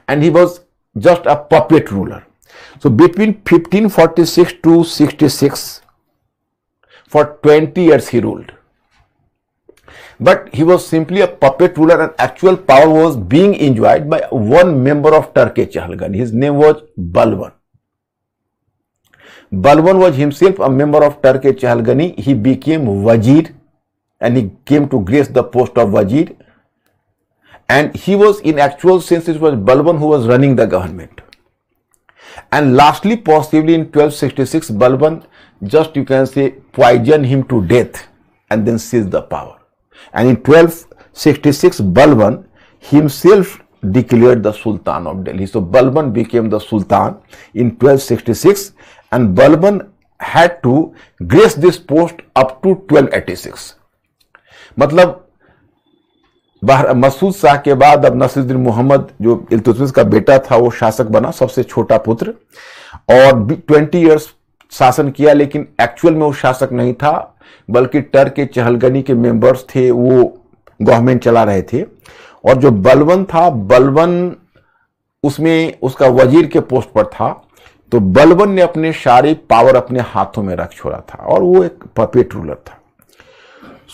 Speaker 1: and he was just a puppet ruler. So between 1546 to 66, for 20 years he ruled. But he was simply a puppet ruler, and actual power was being enjoyed by one member of Turkish Chahalgani. His name was Balban. Balban was himself a member of Turkish Chahalgani. He became Wazir, and he came to grace the post of Wazir. And he was, in actual sense, it was Balban who was running the government. And lastly, possibly in 1266, Balban just, you can say, poisoned him to death and then seized the power. And in 1266, Balban himself declared the Sultan of Delhi. So Balban became the Sultan in 1266, and Balban had to grace this post up to 1286. मतलब मसूद शाह के बाद अब नसीरुद्दीन मोहम्मद, जो इल्तुतमिश का बेटा था, वो शासक बना, सबसे छोटा पुत्र, और 20 इयर्स शासन किया, लेकिन एक्चुअल में वो शासक नहीं था, बल्कि टर्किश चहलगनी के मेंबर्स थे, वो गवर्नमेंट चला रहे थे। और जो बलबन था, बलबन उसमें उसका वजीर के पोस्ट पर था, तो बलबन ने अपने सारे पावर अपने हाथों में रख छोड़ा था, और वो एक पपेट रूलर था।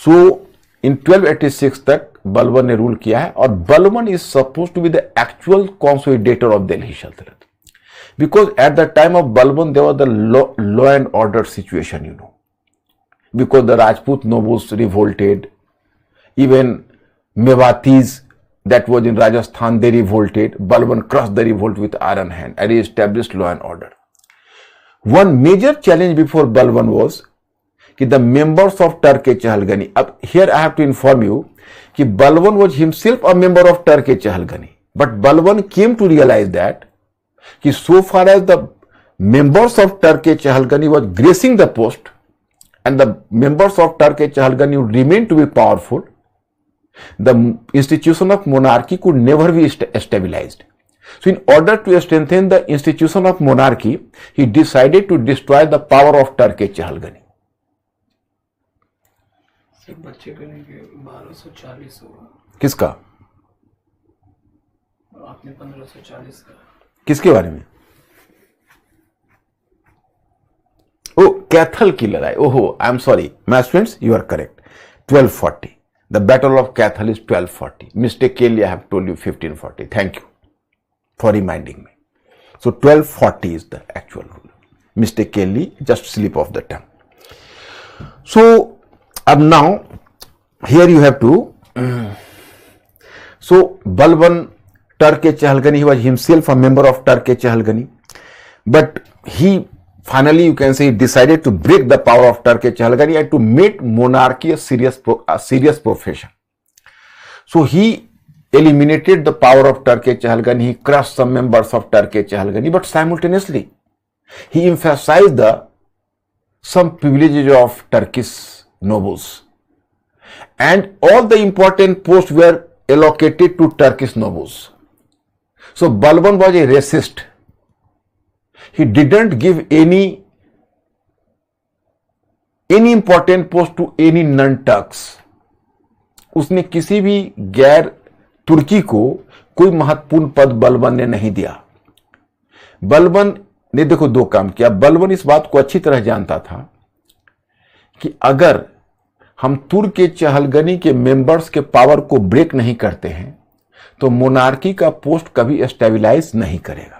Speaker 1: सो इन 1286 तक बलबन ने रूल किया है, और Balban is suppose to be the actual consolidator of Delhi Saltanat, because at the time of Balban there was the law and order situation, you know, because the Rajput nobles revolted, even Mewatis that was in Rajasthan, they revolted. Balban crushed the revolt with iron hand and he established law and order. One major challenge before Balban was कि the members of Turkish Chahalgani, here I have to inform you कि Balban was himself a member of Turkish Chahalgani, but Balban came to realize that कि so far as the members of Turkish Chahalgani was gracing the post, and the members of Turkish Chahalgani would remain to be powerful, the institution of monarchy could never be stabilized. So in order to strengthen the institution of monarchy, he decided to destroy the power of Turkish Chahalgani.
Speaker 2: Sir बच्चे करेंगे 1240 होगा,
Speaker 1: किसका?
Speaker 2: आपने 1540 का
Speaker 1: किसके बारे में? ओ कैथल की लड़ाई, ओहो, I am sorry my students, you are correct, 1240, the battle of Kaithal is 1240, mistakenly I have told you 1540, thank you for reminding me. So 1240 is the actual rule, mistakenly just slip of the tongue. So अब now here you have to, so Balban Turkish Chahalgani, he was himself a member of Turkish Chahalgani, but he finally, you can say, decided to break the power of Turkish Chahalgani and to make monarchy a serious profession. So he eliminated the power of Turkish Chahalgani, he crushed some members of Turkish Chahalgani, but simultaneously he emphasized some privileges of Turkish nobles, and all the important posts were allocated to Turkish nobles. So Balban was a racist. He didn't give any important post to any non-Turks. उसने किसी भी गैर तुर्की को कोई महत्वपूर्ण पद बलबन ने नहीं दिया। बलबन ने देखो दो काम किया। बलबन इस बात को अच्छी तरह जानता था कि अगर हम तुर्किश चहलगनी के मेंबर्स के पावर को ब्रेक नहीं करते हैं तो मोनार्की का पोस्ट कभी स्टेबलाइज नहीं करेगा।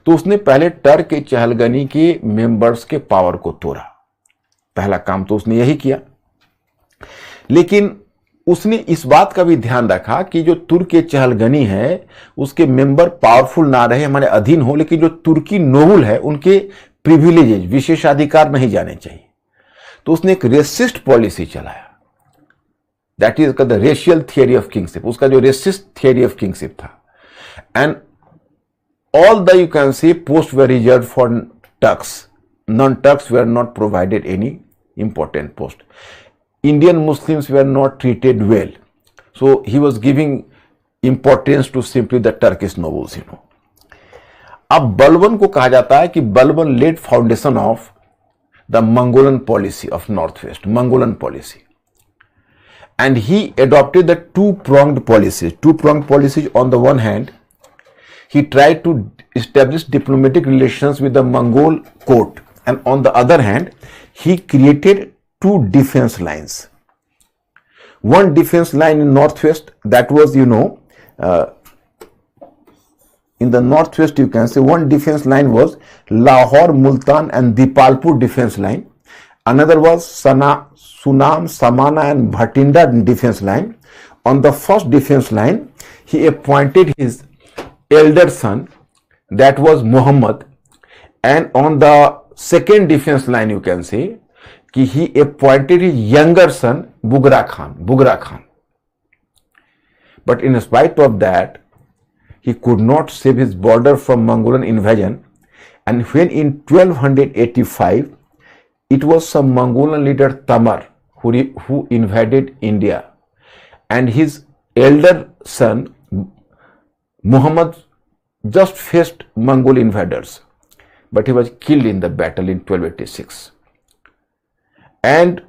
Speaker 1: तो उसने पहले टर्किश चहलगनी के मेंबर्स के पावर को तोड़ा, पहला काम तो उसने यही किया। लेकिन उसने इस बात का भी ध्यान रखा कि जो तुर्किश चहलगनी है उसके मेंबर पावरफुल ना रहे, हमारे अधीन हो, लेकिन जो तुर्की नोबल है उनके प्रिविलेजेज, विशेषाधिकार नहीं जाने चाहिए। तो उसने एक रेसिस्ट पॉलिसी चलाया, that is the racial theory of kingship, उसका जो रेसिस्ट थियरी ऑफ किंगशिप था। And all the you can see post were reserved for Turks, non Turks were not provided any important post, Indian Muslims were not treated well, so he was giving importance to simply the Turkish nobles, you know. अब बलबन को कहा जाता है कि Balban laid foundation of the मंगोलन policy of north west, Mongolian policy, and he adopted the two-pronged policies. Two-pronged policies, on the one hand, he tried to establish diplomatic relations with the Mongol court, and on the other hand, he created two defense lines. One defense line in northwest, that was, you know, in the northwest you can say one defense line was Lahore, Multan and Dipalpur defense line. Another was Sunam, Samana and Bhatinda defense line. On the first defense line, he appointed his elder son, that was Muhammad, and on the second defense line you can say कि he appointed his younger son Bughra Khan. But in spite of that, he could not save his border from Mongolian invasion, and when in 1285 it was some Mongolian leader Tamar who invaded India, and his elder son Muhammad just faced Mongol invaders, but he was killed in the battle in 1286. And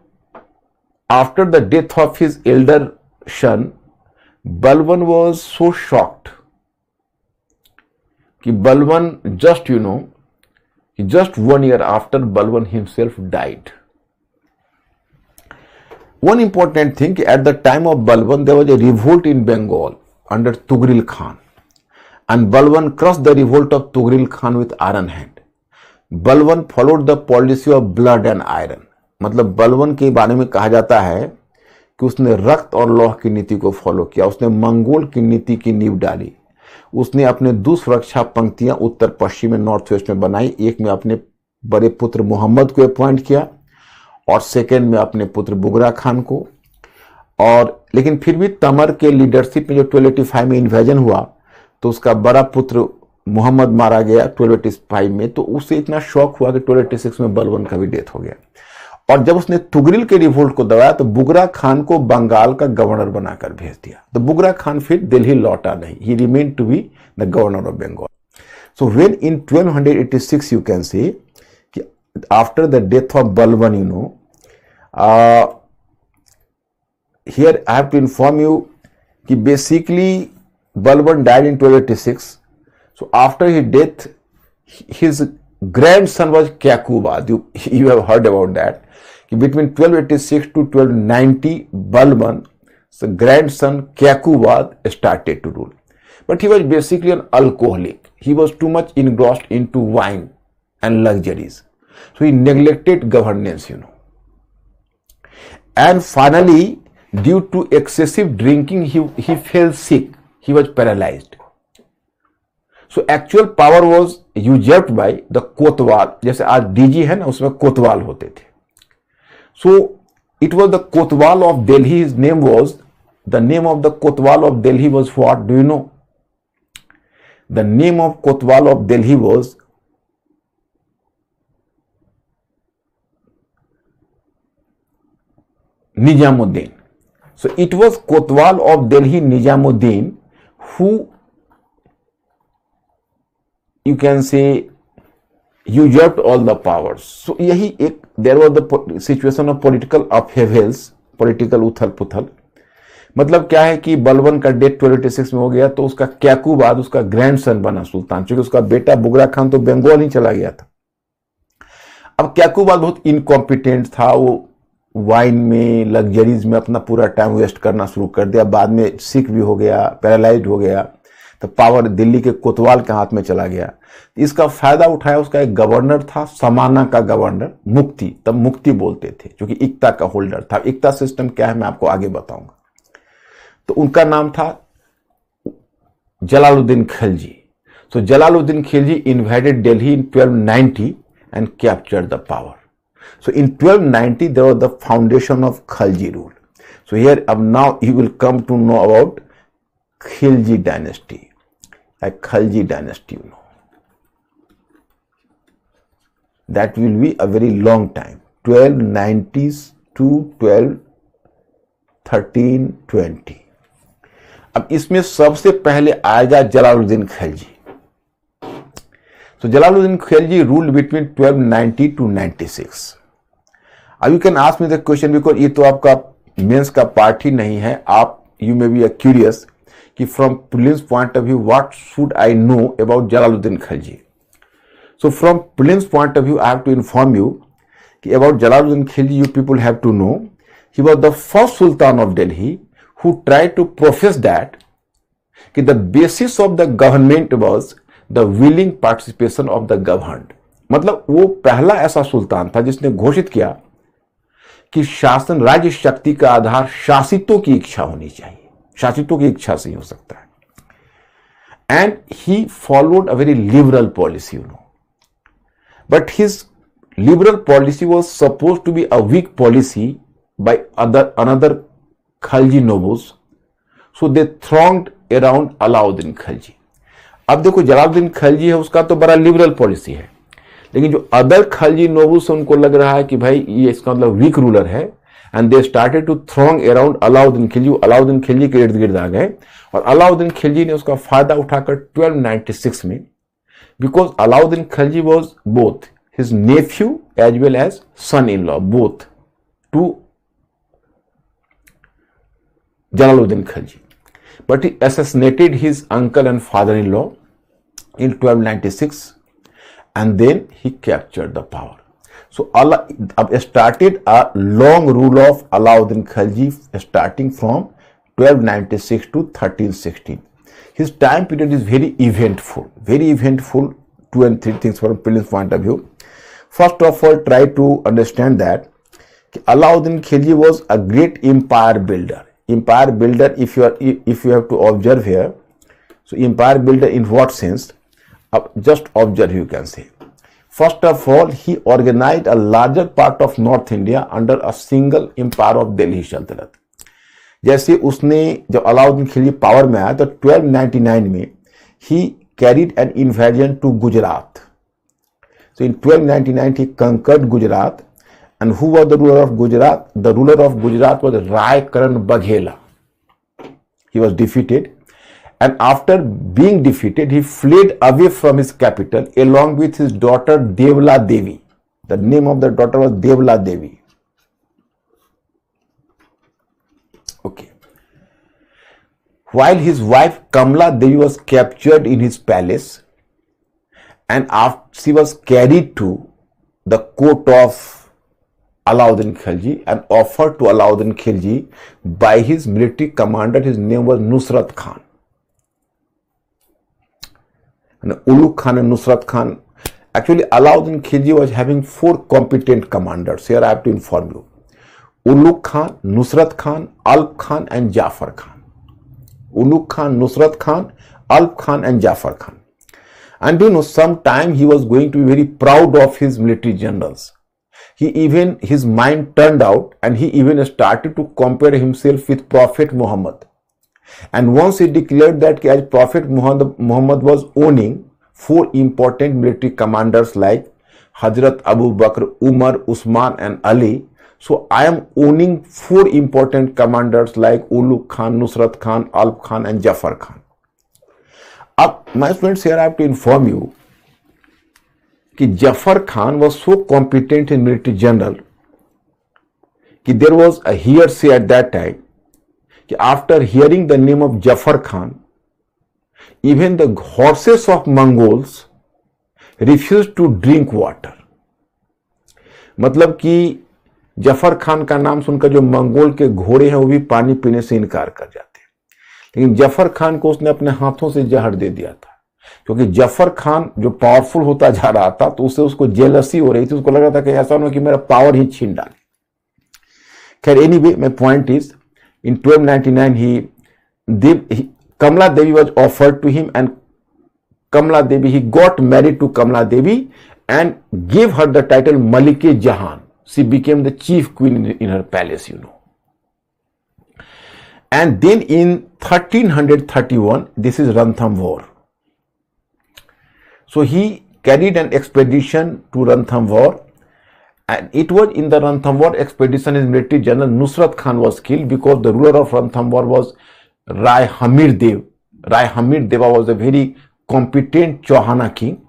Speaker 1: after the death of his elder son, Balban was so shocked कि Balban just, you know, just 1 year after Balban himself died. One important thing, at the time of Balban there was a revolt in Bengal under Tughril Khan, and Balban crushed the revolt of Tughril Khan with iron hand. Balban followed the policy of blood and iron. मतलब बलबन के बारे में कहा जाता है कि उसने रक्त और लौह की नीति को फॉलो किया, उसने मंगोल की नीति की नींव डाली, उसने अपने दुष्रक्षा पंक्तियां उत्तर पश्चिम में नॉर्थ वेस्ट में बनाई, एक में अपने बड़े पुत्र मोहम्मद को अपॉइंट किया और सेकेंड में अपने पुत्र बुगरा खान को। और लेकिन फिर भी तमर के लीडरशिप में जो 1285 में इन्वेजन हुआ तो उसका बड़ा पुत्र मोहम्मद मारा गया 1285 में, तो उससे इतना शौक हुआ कि 1286 में बलबन का भी डेथ हो गया। और जब उसने तुगरिल के रिवोल्ट को दबाया तो बुगरा खान को बंगाल का गवर्नर बनाकर भेज दिया, तो बुगरा खान फिर दिल्ली लौटा नहीं, he remain to be the governor of Bengal. So when in 1286 you can say कि after the death of Balban, you know, here I have to inform you कि basically Balban died in 1286। So after his death his grandson was Kyakubad. You have heard about that. Between 1286 to 1290, Balban's grandson Kyakubad started to rule. But he was basically an alcoholic. He was too much engrossed into wine and luxuries. So he neglected governance, you know. And finally, due to excessive drinking, he fell sick. He was paralyzed. So actual power was usurped by the कोतवाल, जैसे आज DG है ना, उसमें कोतवाल होते थे। So it was the Kotwal of Delhi. His name was, the name of the Kotwal of Delhi was what? Do you know? The name of Kotwal of Delhi was Nizamuddin. So it was Kotwal of Delhi, Nizamuddin, who you can say usurped all the powers. So यही एक, there was the situation of political upheavals, political उथल पुथल। मतलब क्या है कि बलबन का death 1286 में हो गया तो उसका क्याकूबाद उसका ग्रैंडसन बना सुल्तान, क्योंकि उसका बेटा बुगरा खान तो बंगाल ही चला गया था। अब क्याकूबाद बहुत इनकॉम्पिटेंट था, वो वाइन में लग्जरीज में अपना पूरा टाइम वेस्ट करना शुरू कर दिया, बाद में सिक भी हो गया, पैरालाइज्ड हो गया, तो पावर दिल्ली के कोतवाल के हाथ में चला गया। इसका फायदा उठाया उसका एक गवर्नर था, समाना का गवर्नर, मुक्ति, तब मुक्ति बोलते थे, जो कि इक्ता का होल्डर था। इक्ता सिस्टम क्या है मैं आपको आगे बताऊंगा। तो उनका नाम था Jalaluddin Khilji. So Jalaluddin Khilji invaded Delhi in 1290 and captured the power. So in 1290 there was the foundation of Khalji rule. So here now you will come to know about Khilji dynasty, like Khalji dynasty, you know. That will be a very long time, 1290s to 1320. अब इसमें सबसे पहले आएगा Jalaluddin Khilji. So Jalaluddin Khilji ruled between 1290 to 96. अब you can ask me the question because ये तो आपका mains का पार्ट ही नहीं है. आप you may be curious कि from prelims point of view what should I know about Jalaluddin Khilji. So from prelims point of view I have to inform you कि about Jalaluddin Khilji you people have to know he was the first Sultan of Delhi who tried to profess that कि the basis of the government was the willing participation of the governed. मतलब वो पहला ऐसा सुल्तान था जिसने घोषित किया कि शासन राज्य शक्ति का आधार शासितों की इच्छा होनी चाहिए, शासितों की इच्छा से ही हो सकता है. And he followed a very liberal policy, you know, but his liberal policy was suppose to be a weak policy by another Khalji nobles, so they thronged around Alauddin Khilji. अब देखो जलालुद्दीन खिलजी है उसका तो बड़ा लिबरल पॉलिसी है, लेकिन जो अदर खलजी नोबल्स उनको लग रहा है कि भाई ये इसका मतलब वीक रूलर है, and they started to throng around Alauddin Khilji. Alauddin Khilji के इर्द गिर्द आ गए और अलाउद्दीन खिलजी ने उसका फायदा उठाकर 1296 में, because Alauddin Khilji was both his nephew as well as son in law both to Jalaluddin Khilji, but he assassinated his uncle and father-in-law in 1296 and then he captured the power. So started a long rule of Alauddin Khilji starting from 1296 to 1316. His time period is very eventful, 2 and 3 things from Pilin's point of view. First of all, try to understand that Alauddin Khilji was a great empire builder. Empire builder, if you have to observe here, so empire builder in what sense? Just observe, you can say. First of all, he organized a larger part of North India under a single empire of Delhi Sultanate. जैसे उसने जब Alauddin Khilji power में आया तो 1299 में he carried an invasion to Gujarat. So in 1299 he conquered Gujarat. And who was the ruler of Gujarat? The ruler of Gujarat was Rai Karan Baghela. He was defeated, and after being defeated, he fled away from his capital along with his daughter Devla Devi. The name of the daughter was Devla Devi. Okay. While his wife Kamla Devi was captured in his palace, and after she was carried to the court of Alauddin Khilji and offered to Alauddin Khilji by his military commander. His name was Nusrat Khan. And Ulugh Khan and Nusrat Khan. Actually, Alauddin Khilji was having 4 competent commanders. Here I have to inform you. Ulugh Khan, Nusrat Khan, Alp Khan and Jafar Khan. Ulugh Khan, Nusrat Khan, Alp Khan and Jafar Khan. And you know, sometime he was going to be very proud of his military generals. His mind turned out and he even started to compare himself with Prophet Muhammad. And once he declared that as Prophet Muhammad was owning 4 important military commanders like Hazrat Abu Bakr, Umar, Usman and Ali. So I am owning 4 important commanders like Ulugh Khan, Nusrat Khan, Alp Khan and Jafar Khan. My friends, here I have to inform you कि Jafar Khan was so competent in military general कि there was a hearsay at that time कि after hearing the name of Jafar Khan, even the horses of Mongols refused to drink water. मतलब कि जफर खान का नाम सुनकर जो Mongol के घोड़े हैं वो भी पानी पीने से इनकार कर जाते हैं, लेकिन जफर खान को उसने अपने हाथों से जहर दे दिया था, क्योंकि जफर खान जो पावरफुल होता जा रहा था तो उसको जेलसी हो रही थी, उसको लग रहा था कि ऐसा ना कि मेरा पावर ही छीन डाले. खैर anyway, my point is in 1299 Kamla Devi was offered to him, and Kamla Devi, he got married to Kamla Devi and gave her the title Malike Jahan. She became the chief queen in her palace, you know. And then in 1331, this is Ranthambore. So he carried an expedition to Ranthambore, and it was in the Ranthambore expedition his military general Nusrat Khan was killed, because the ruler of Ranthambore was Rai Hamir Dev. Rai Hamir Deva was a very competent Chauhana king,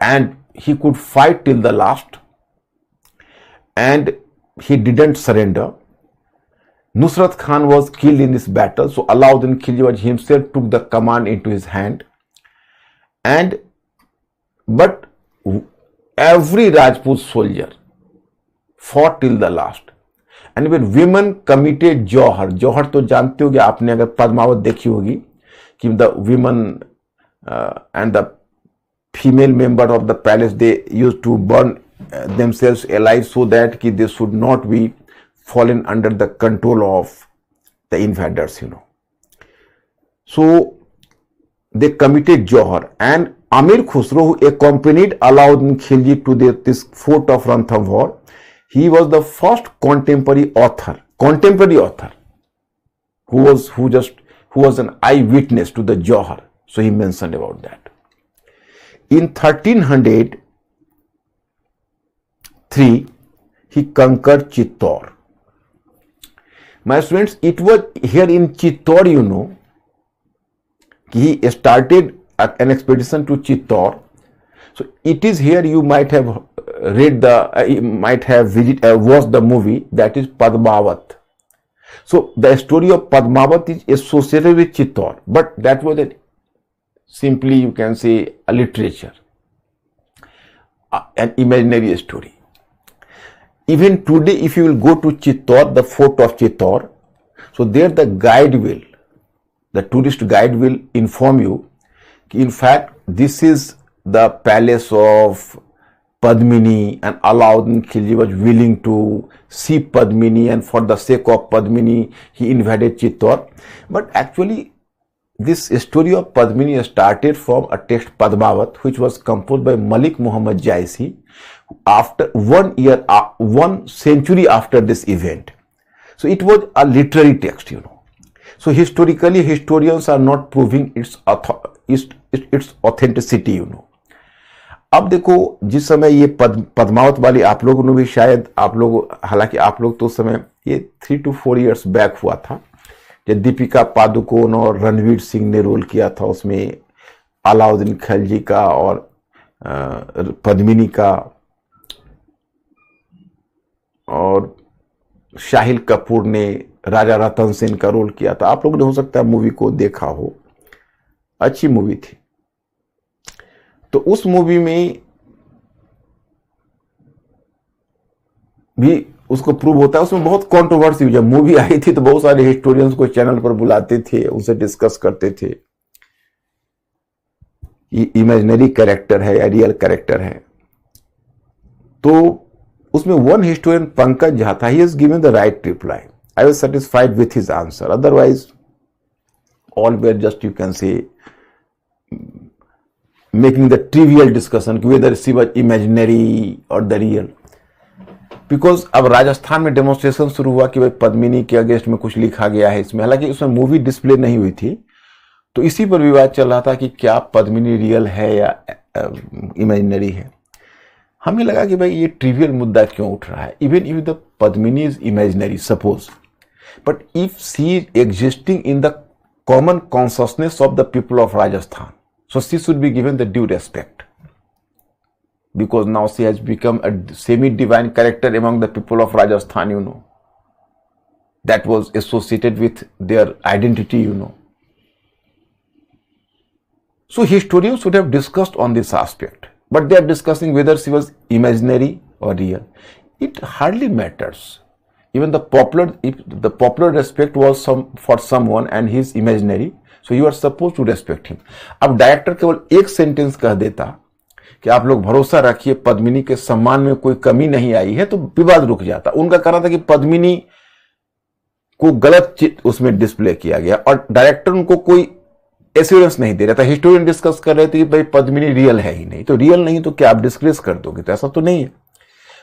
Speaker 1: and he could fight till the last, and he didn't surrender. Nusrat Khan was killed in this battle, so Alauddin Khilji himself took the command into his hand, but every Rajput soldier fought till the last, and even women committed jauhar. Jauhar तो जानते होगे आपने, अगर पद्मावत देखी होगी, कि the women and the female member of the palace, they used to burn themselves alive so that they should not be fallen under the control of the invaders, you know. So they committed jauhar, and Amir Khusro, who accompanied Alauddin Khilji to this fort of Ranthambore, he was the first contemporary author who was an eyewitness to the jauhar. So he mentioned about that. In 1303, he conquered Chittor. My students, it was here in Chittor, you know, he started an expedition to Chittor. So it is here you might have read watched the movie, that is Padmavat. So the story of Padmavat is associated with Chittor, but that was simply, you can say, a literature, an imaginary story. Even today, if you will go to Chittor, the fort of Chittor, so there the tourist guide will inform you, in fact, this is the palace of Padmini, and Alauddin Khilji was willing to see Padmini, and for the sake of Padmini, he invaded Chittor. But actually, this story of Padmini started from a text Padmavat, which was composed by Malik Muhammad Jaisi after 1 century after this event. So it was a literary text, you know. So historically, historians are not proving its authenticity, you know. अब देखो, जिस समय ये पद्मावत वाली आप लोगों ने भी शायद हालांकि आप लोग तो उस समय ये 3 to 4 years बैक हुआ था, जब दीपिका पादुकोण और रणवीर सिंह ने रोल किया था उसमें, अलाउद्दीन खिलजी का और पद्मिनी का, और शाहिल कपूर ने राजा रतन सेन का रोल किया था। आप लोगों ने हो सकता है मूवी को देखा हो, अच्छी मूवी थी। तो उस मूवी में भी उसको प्रूव होता है, उसमें बहुत कंट्रोवर्सी हुई। जब मूवी आई थी तो बहुत सारे हिस्टोरियंस को चैनल पर बुलाते थे, उनसे डिस्कस करते थे ये इमेजिनरी कैरेक्टर है या रियल कैरेक्टर है। तो उसमें वन हिस्टोरियन पंकज झा था, he has given the right reply. I was satisfied with his answer, otherwise all were just, you can say, making the trivial discussion whether she was imaginary or the real, because अब राजस्थान में demonstration शुरू हुआ कि भाई पद्मिनी के against में कुछ लिखा गया है इसमें, हालांकि उसमें मूवी डिस्प्ले नहीं हुई थी, तो इसी पर विवाद चल रहा था कि क्या पद्मिनी रियल है या इमेजिनरी है। हमें लगा कि भाई ये ट्रिवियल मुद्दा क्यों उठ रहा है, even if the Padmini is imaginary suppose, but if she is existing in the common consciousness of the people of Rajasthan, so she should be given the due respect, because now she has become a semi-divine character among the people of Rajasthan, you know, that was associated with their identity, you know. So historians should have discussed on this aspect, but they are discussing whether she was imaginary or real. It hardly matters. Even if the popular respect was for someone and he is imaginary, so you are supposed to respect him. अब director केवल एक sentence कह देता कि आप लोग भरोसा रखिए पद्मिनी के सम्मान में कोई कमी नहीं आई है, तो विवाद रुक जाता। उनका कहना था कि पद्मिनी को गलत उसमें डिस्प्ले किया गया, और डायरेक्टर उनको कोई एश्योरेंस नहीं दे रहा था। हिस्टोरियन डिस्कस कर रहे थे कि भाई पद्मिनी रियल है ही नहीं, तो रियल नहीं तो क्या आप डिस्क्रेस कर दोगे, तो ऐसा तो नहीं है।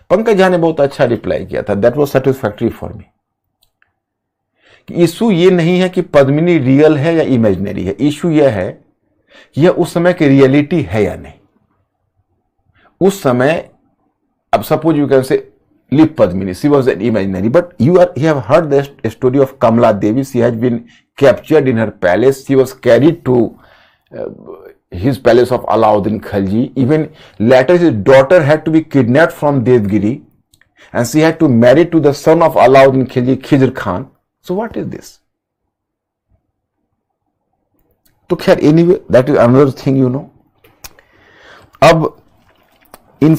Speaker 1: पंकज झा ने बहुत अच्छा रिप्लाई किया था, that was satisfactory for me. Issue ये नहीं है कि पद्मिनी रियल है या इमेजिनरी है, इशू यह है कि यह उस समय की रियलिटी है या नहीं। उस समय, अब सपोज यू कैन से live Padmini, she was an imaginary, but you have heard the story of Kamala Devi. She has been captured in her palace. She was carried to his palace of Alauddin Khalji. Even later his daughter had to be kidnapped from Devgiri and she had to marry to the son of Alauddin Khalji, Khizr Khan. So what is this? तो खैर anyway, that is another thing, you know. अब in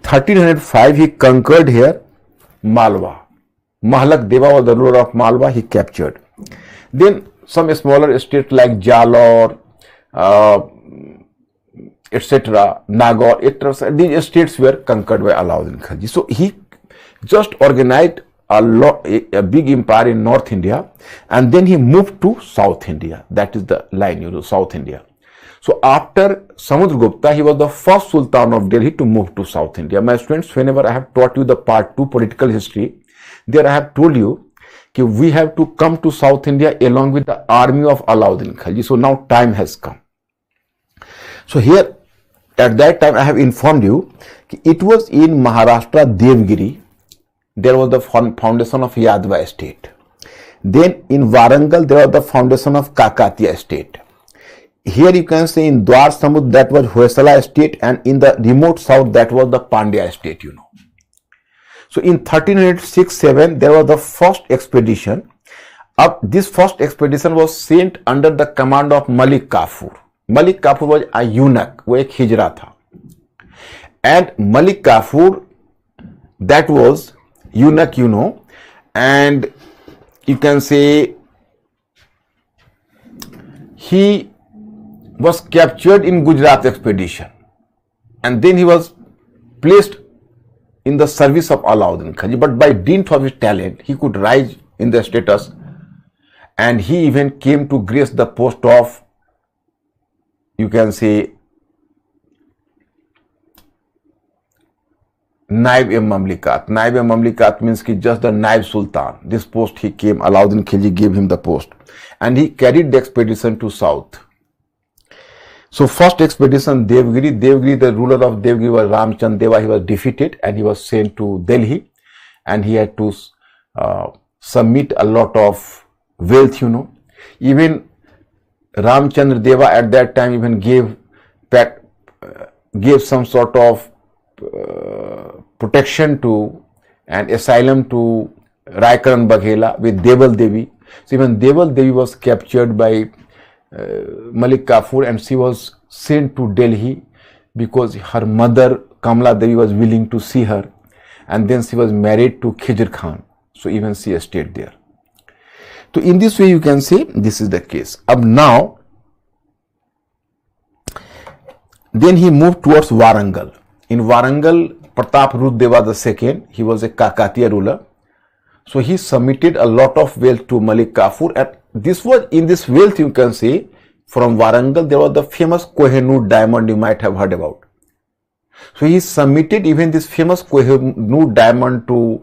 Speaker 1: 1305 he conquered here Malwa. Mahlak Deva was the ruler of Malwa, he captured. Then some smaller states like Jalore, etc., Nagaur, etc., these states were conquered by Alauddin Khalji. So he just organized a big empire in North India, and then he moved to South India. That is the line, you know, South India. So after Samudragupta, he was the first Sultan of Delhi to move to South India. My students, whenever I have taught you the part 2 political history, there I have told you that we have to come to South India along with the army of Alauddin Khalji. So now time has come. So here, at that time, I have informed you that it was in Maharashtra, Devgiri, there was the foundation of Yadva estate. Then in Warangal, there was the foundation of Kakatiya estate. Here you can say in Dwar Samud, that was Hoysala estate, and in the remote south, that was the Pandya estate, you know. So in 1306-7, there was the first expedition. This first expedition was sent under the command of Malik Kafur. Malik Kafur was a eunuch, वो एक हिजरा था. And Malik Kafur, that was eunuch, you know, and you can say he was captured in Gujarat expedition, and then he was placed in the service of Alauddin Khalji. But by dint of his talent, he could rise in the status, and he even came to grace the post of, you can say, Naib-e-Mamlikat. Naib-e-Mamlikat means ki just the Naib Sultan. This post he came, Alauddin Khalji gave him the post, and he carried the expedition to south. So first expedition, Devgiri, the ruler of Devgiri was Ramchand Deva. He was defeated and he was sent to Delhi, and he had to submit a lot of wealth, you know. Even Ramchandra Deva at that time even gave some sort of protection to and asylum to Raikaran Baghela with Deval Devi. So even Deval Devi was captured by Malik Kafur, and she was sent to Delhi because her mother Kamala Devi was willing to see her, and then she was married to Khizr Khan. So even she stayed there. So in this way you can say this is the case. Now, then he moved towards Warangal. In Warangal, Pratap Rudeva II, he was a Kakatiya ruler. So he submitted a lot of wealth to Malik Kafur, and this was in this wealth, you can say, from Warangal, there was the famous Kohinoor diamond you might have heard about. So he submitted even this famous Kohinoor diamond to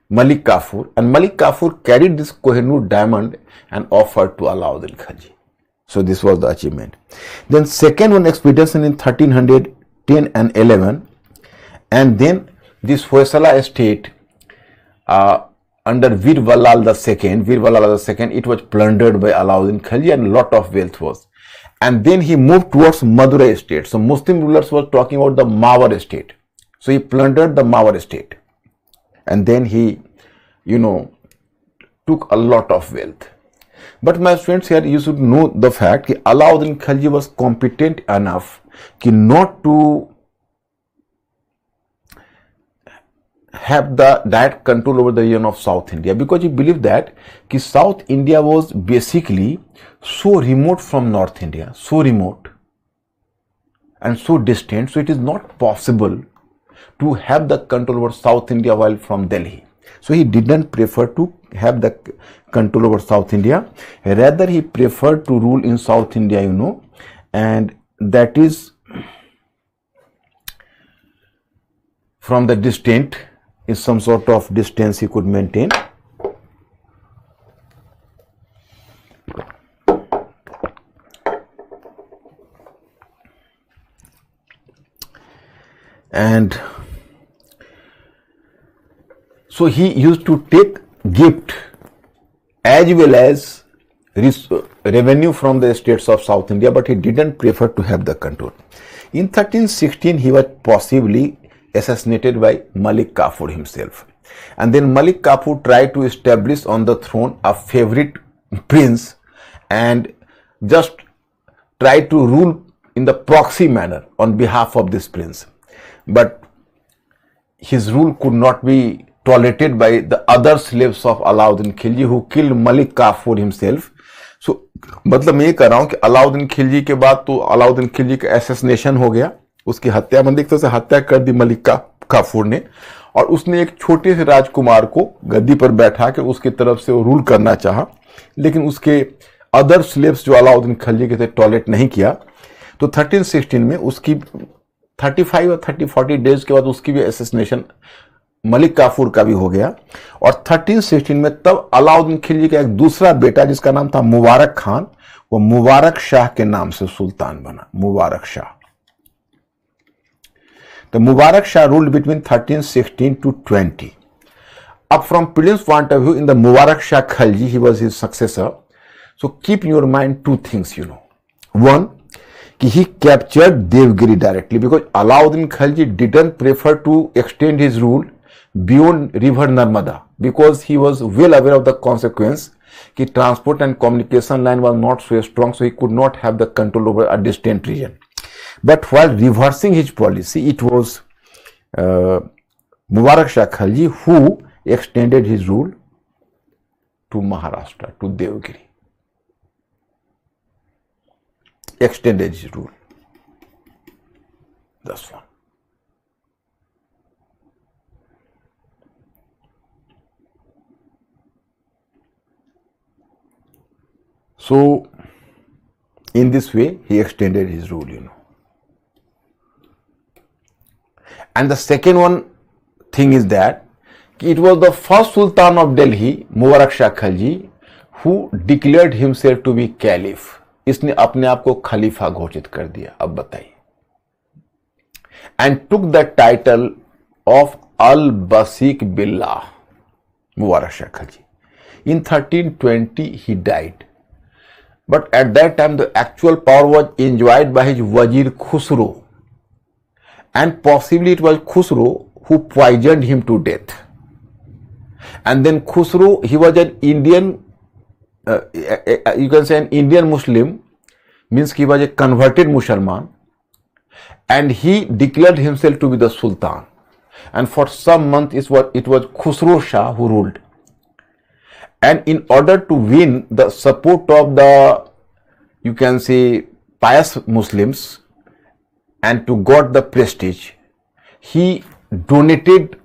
Speaker 1: Malik Kafur, and Malik Kafur carried this Kohinoor diamond and offered to Alauddin Khalji. So this was the achievement. Then second one expedition in 1310 and 11, and then this Hoysala estate under Veer Vallal II, it was plundered by Alauddin Khalji, and lot of wealth was. And then he moved towards Madurai estate. So Muslim rulers were talking about the Mawar estate. So he plundered the Mawar estate, and then he, you know, took a lot of wealth. But my friends, here you should know the fact that Alauddin Khalji was competent enough not to have the direct control over the region of South India, because he believed that South India was basically so remote from North India, so remote and so distant, so it is not possible to have the control over South India while from Delhi. So he didn't prefer to have the control over South India, rather he preferred to rule in South India, you know, and that is from the distant, in some sort of distance he could maintain. And so he used to take gift as well as revenue from the states of South India, but he didn't prefer to have the control. In 1316, he was possibly assassinated by Malik Kafur himself. And then Malik Kafur tried to establish on the throne a favorite prince and just tried to rule in the proxy manner on behalf of this prince. But his rule could not be tolerated by the other slaves of Alauddin Khilji who killed Malik Kafur himself. So मतलब मैं ये कर रहा हूं कि अलाउद्दीन खिलजी के बाद तो अलाउद्दीन खिलजी का असैसिनेशन हो गया, उसकी हत्या मंदिर से हत्या कर दी मलिक काफूर ने, और उसने एक छोटे से राजकुमार को गद्दी पर बैठा के उसकी तरफ से वो रूल करना चाहा, लेकिन उसके अदर स्लेव्स जो अलाउद्दीन खिलजी के थे टॉलरेट नहीं किया। तो 1316 में उसकी 35 और 40 डेज के बाद उसकी भी असैसिनेशन मलिक काफूर का भी हो गया। और 1316 में तब अलाउद्दीन खिलजी का एक दूसरा बेटा जिसका नाम था मुबारक खान, वो मुबारक शाह के नाम से सुल्तान बना, मुबारक शाह। तो Mubarak Shah ruled between 1316 to 20. Up from Prince's point of view, in the Mubarak Shah Khalji, he was his successor. So keep in your mind two things, you know. One, he captured Devgiri directly because Alauddin Khalji didn't prefer to extend his rule beyond river Narmada because he was well aware of the consequence that transport and communication line was not so strong, so he could not have the control over a distant region. But while reversing his policy, it was Mubarak Shah Khalji who extended his rule to Maharashtra, to Devgiri. Extended his rule. That's one. So, in this way, he extended his rule, you know. And the second one thing is that it was the first Sultan of Delhi, Mubarak Shah Khalji, who declared himself to be Caliph. इसने अपने आप को खलीफा घोषित कर दिया। अब बताइए। And took the title of Al-Basiq Billah, Mubarak Shah Khalji. In 1320, he died. But at that time, the actual power was enjoyed by his Wazir Khusro. And possibly it was Khusro who poisoned him to death. And then Khusro, he was an Indian, you can say an Indian Muslim, means he was a converted Mussalman, and he declared himself to be the Sultan. And for some months it was Khusro Shah who ruled. And in order to win the support of the, you can say, pious Muslims and to got the prestige, he donated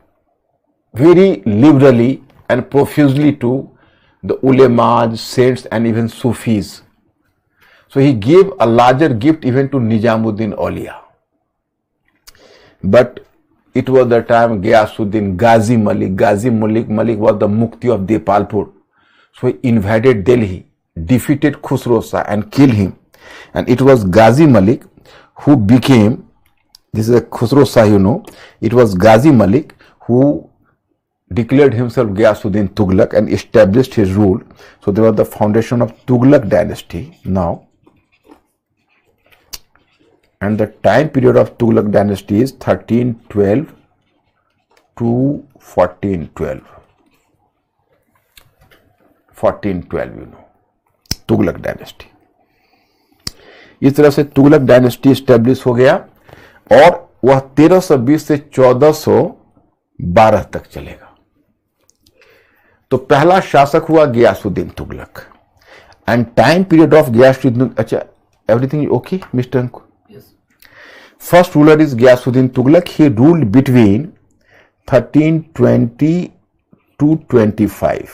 Speaker 1: very liberally and profusely to the ulemas, saints and even Sufis. So he gave a larger gift even to Nizamuddin Auliya. But it was the time Ghiyasuddin Ghazi Malik was the Mukti of Depalpur. So he invaded Delhi, defeated Khusro Shah and killed him. And it was Ghazi Malik who became, this is a Khusro Shah, you know, it was Ghazi Malik who declared himself Ghiyasuddin Tughlaq and established his rule. So there was the foundation of Tughlaq dynasty now. And the time period of Tughlaq dynasty is 1312 to 1412. 1412, you know, Tughlaq dynasty. इस तरह से Tughlaq dynasty establish हो गया और वह 1320 से 1412 तक चलेगा। तो पहला शासक हुआ Ghiyasuddin Tughlaq. And time period of Ghiyasuddin, अच्छा everything okay mister Anku? First ruler is Ghiyasuddin Tughlaq. He ruled between 1320 to 25.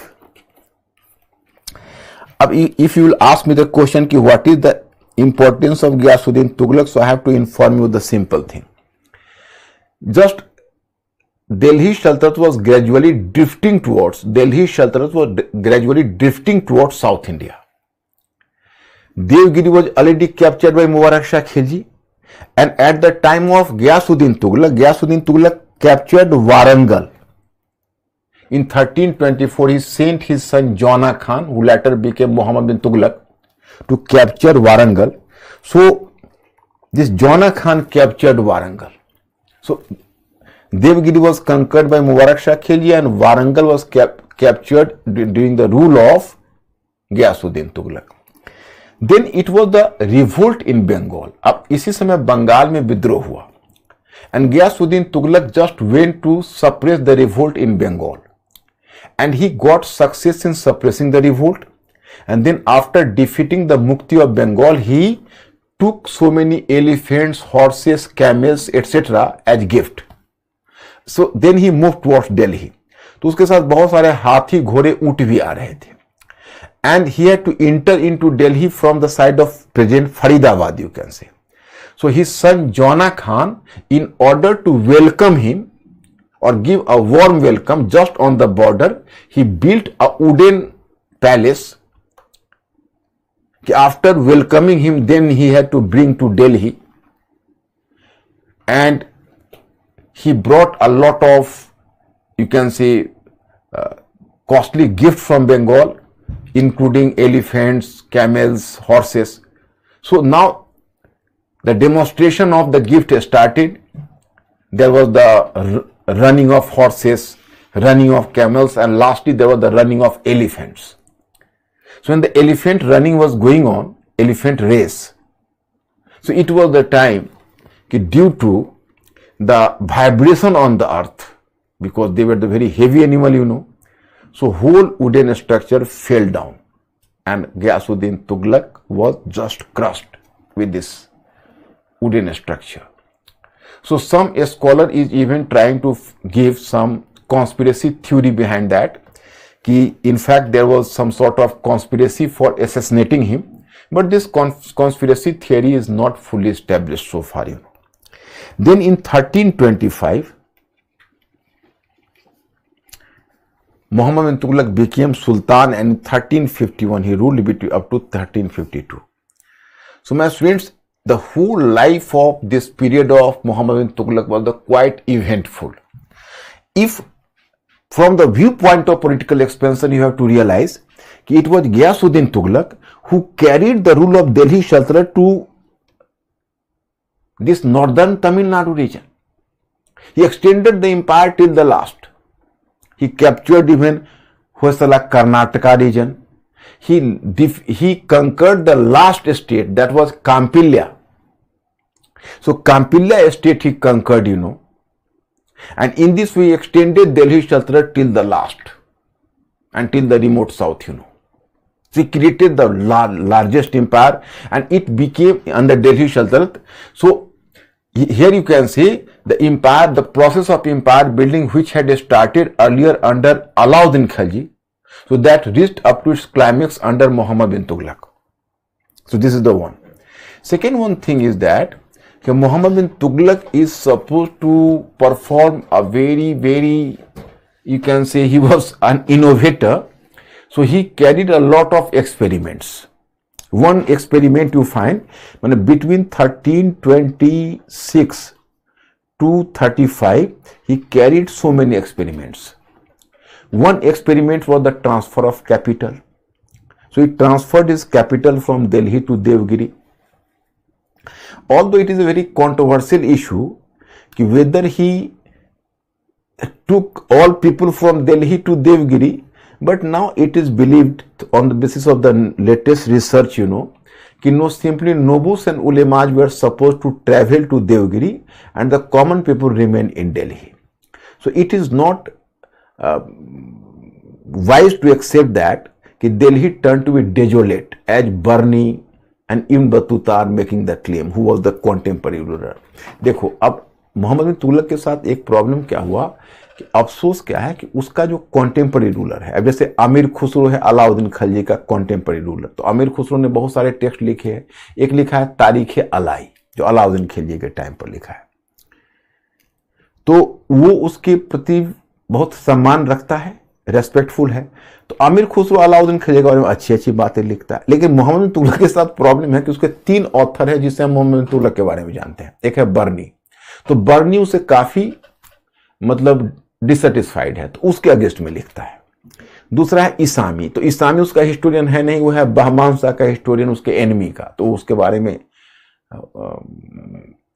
Speaker 1: अब if you will ask me the question कि what is the importance of Ghiyasuddin Tughlaq, so I have to inform you the simple thing. Just Delhi Sultanate was gradually drifting towards South India. Devgiri was already captured by Mubarak Shah Khilji, and at the time of Ghiyasuddin Tughlaq captured Warangal. In 1324, he sent his son Jona Khan, who later became Muhammad bin Tughlaq, to capture Warangal. So this Jona Khan captured Warangal. So Devgiri was conquered by Mubarak Shah Khilji, and Warangal was captured during the rule of Ghiyasuddin Tughlaq. Then it was the revolt in Bengal. अब इसी समय बंगाल में विद्रोह हुआ, and Ghiyasuddin Tughlaq just went to suppress the revolt in Bengal, and he got success in suppressing the revolt. And then after defeating the Mukti of Bengal, he took so many elephants, horses, camels, etc. as gift. So then he moved towards Delhi. तो उसके साथ बहुत सारे हाथी, घोड़े, ऊंट भी आ रहे थे. And he had to enter into Delhi from the side of present Faridabad, you can say. So his son Jona Khan, in order to welcome him or give a warm welcome just on the border, he built a wooden palace. After welcoming him, then he had to bring to Delhi, and he brought a lot of, you can say, costly gifts from Bengal, including elephants, camels, horses. So now the demonstration of the gift started. There was the running of horses, running of camels, and lastly there was the running of elephants. So when the elephant running was going on, elephant race, so it was the time due to the vibration on the earth, because they were the very heavy animal, you know, so whole wooden structure fell down, and Ghiyasuddin Tughlaq was just crushed with this wooden structure. So some scholar is even trying to give some conspiracy theory behind that. In fact, there was some sort of conspiracy for assassinating him, but this conspiracy theory is not fully established so far, you know. Then in 1325, Muhammad bin Tughlaq became Sultan, and in 1351 he ruled up to 1352. So my students, the whole life of this period of Muhammad bin Tughlaq was quite eventful. If from the viewpoint of political expansion, you have to realize that it was Ghiyasuddin Tughlaq who carried the rule of Delhi Sultanate to this northern Tamil Nadu region. He extended the empire till the last. He captured even Hoysala Karnataka region. He conquered the last state, that was Kampilya. So Kampilya state he conquered, you know. And in this way, extended Delhi Sultanate till the last, until the remote south, you know. So he created the largest empire, and it became under Delhi Sultanate. So here you can see the empire, the process of empire building which had started earlier under Alauddin Khilji. So that reached up to its climax under Muhammad bin Tughlaq. So this is the one. Second one thing is that Muhammad bin Tughlaq is supposed to perform a very, you can say he was an innovator. So he carried a lot of experiments. One experiment you find, between 1326 to 35, he carried so many experiments. One experiment was the transfer of capital. So he transferred his capital from Delhi to Devgiri. Although it is a very controversial issue, whether he took all people from Delhi to Devgiri, but now it is believed on the basis of the latest research, you know, simply nobles and ulemas were supposed to travel to Devgiri and the common people remain in Delhi. So it is not wise to accept that Delhi turned to be desolate, as Barni and Ibn Battuta are making the claim, who was the contemporary ruler. देखो अब मोहम्मद बिन तुगलक के साथ एक problem क्या हुआ कि अफसोस क्या है कि उसका जो कॉन्टेम्पररी रूलर है, अब जैसे अमीर खुसरो है अलाउद्दीन खिलजी का कॉन्टेम्पररी रूलर, तो अमीर खुसरो ने बहुत सारे टेक्स्ट लिखे हैं. एक लिखा है तारीख अलाई, जो अलाउद्दीन खिलजी के टाइम पर लिखा है. तो वो उसके प्रति बहुत सम्मान रखता है, रेस्पेक्टफुल है। तो अमीर खुसरो अलाउद्दीन खिलजी के बारे में अच्छी अच्छी बातें लिखता है। लेकिन मोहम्मद बिन तुगलक के साथ प्रॉब्लम है कि उसके 3 ऑथर है जिससे हम मोहम्मद बिन तुगलक के बारे में जानते हैं। एक है बर्नी, तो बर्नी उसे काफी मतलब डिससेटिस्फाइड है, तो उसके अगेंस्ट में लिखता है। दूसरा है इसामी, तो इसामी उसका हिस्टोरियन है नहीं, वो है बहमान शाह का हिस्टोरियन, उसके एनिमी का, तो उसके बारे में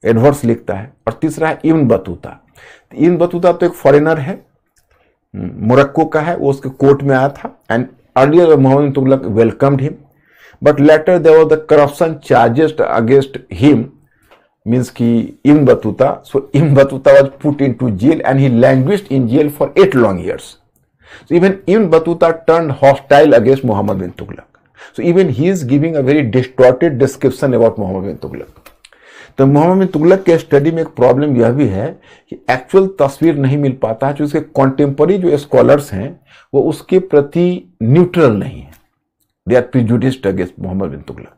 Speaker 1: एडवर्स लिखता है। और तीसरा है इब्न बतूता। इब्न बतूता तो एक फॉरेनर है, मोरक्को का है, वो उसके कोर्ट में आया था। And earlier Mohammad bin Tughlaq welcomed him, but later there was the corruption charges against him, means ki Ibn Battuta. So Ibn Battuta was put into jail and he languished in jail for 8 long years. So even Ibn Battuta turned hostile against Muhammad bin Tughlaq. So even he is giving a very distorted description about Muhammad bin Tughlaq. तो मोहम्मद बिन तुगलक के study में एक problem यह भी है कि actual तस्वीर नहीं मिल पाता है, जो उसके कॉन्टेम्पररी जो स्कॉलर्स हैं वो उसके प्रति न्यूट्रल नहीं है, they are prejudiced against Mohammad bin Tughlaq.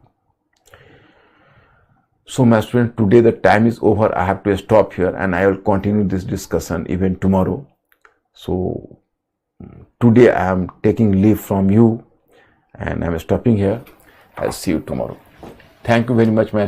Speaker 1: So my student, today the time is over. I have to stop here and I will continue this discussion even tomorrow. So today I am taking leave from you and I am stopping here. I'll see you tomorrow. Thank you very much, my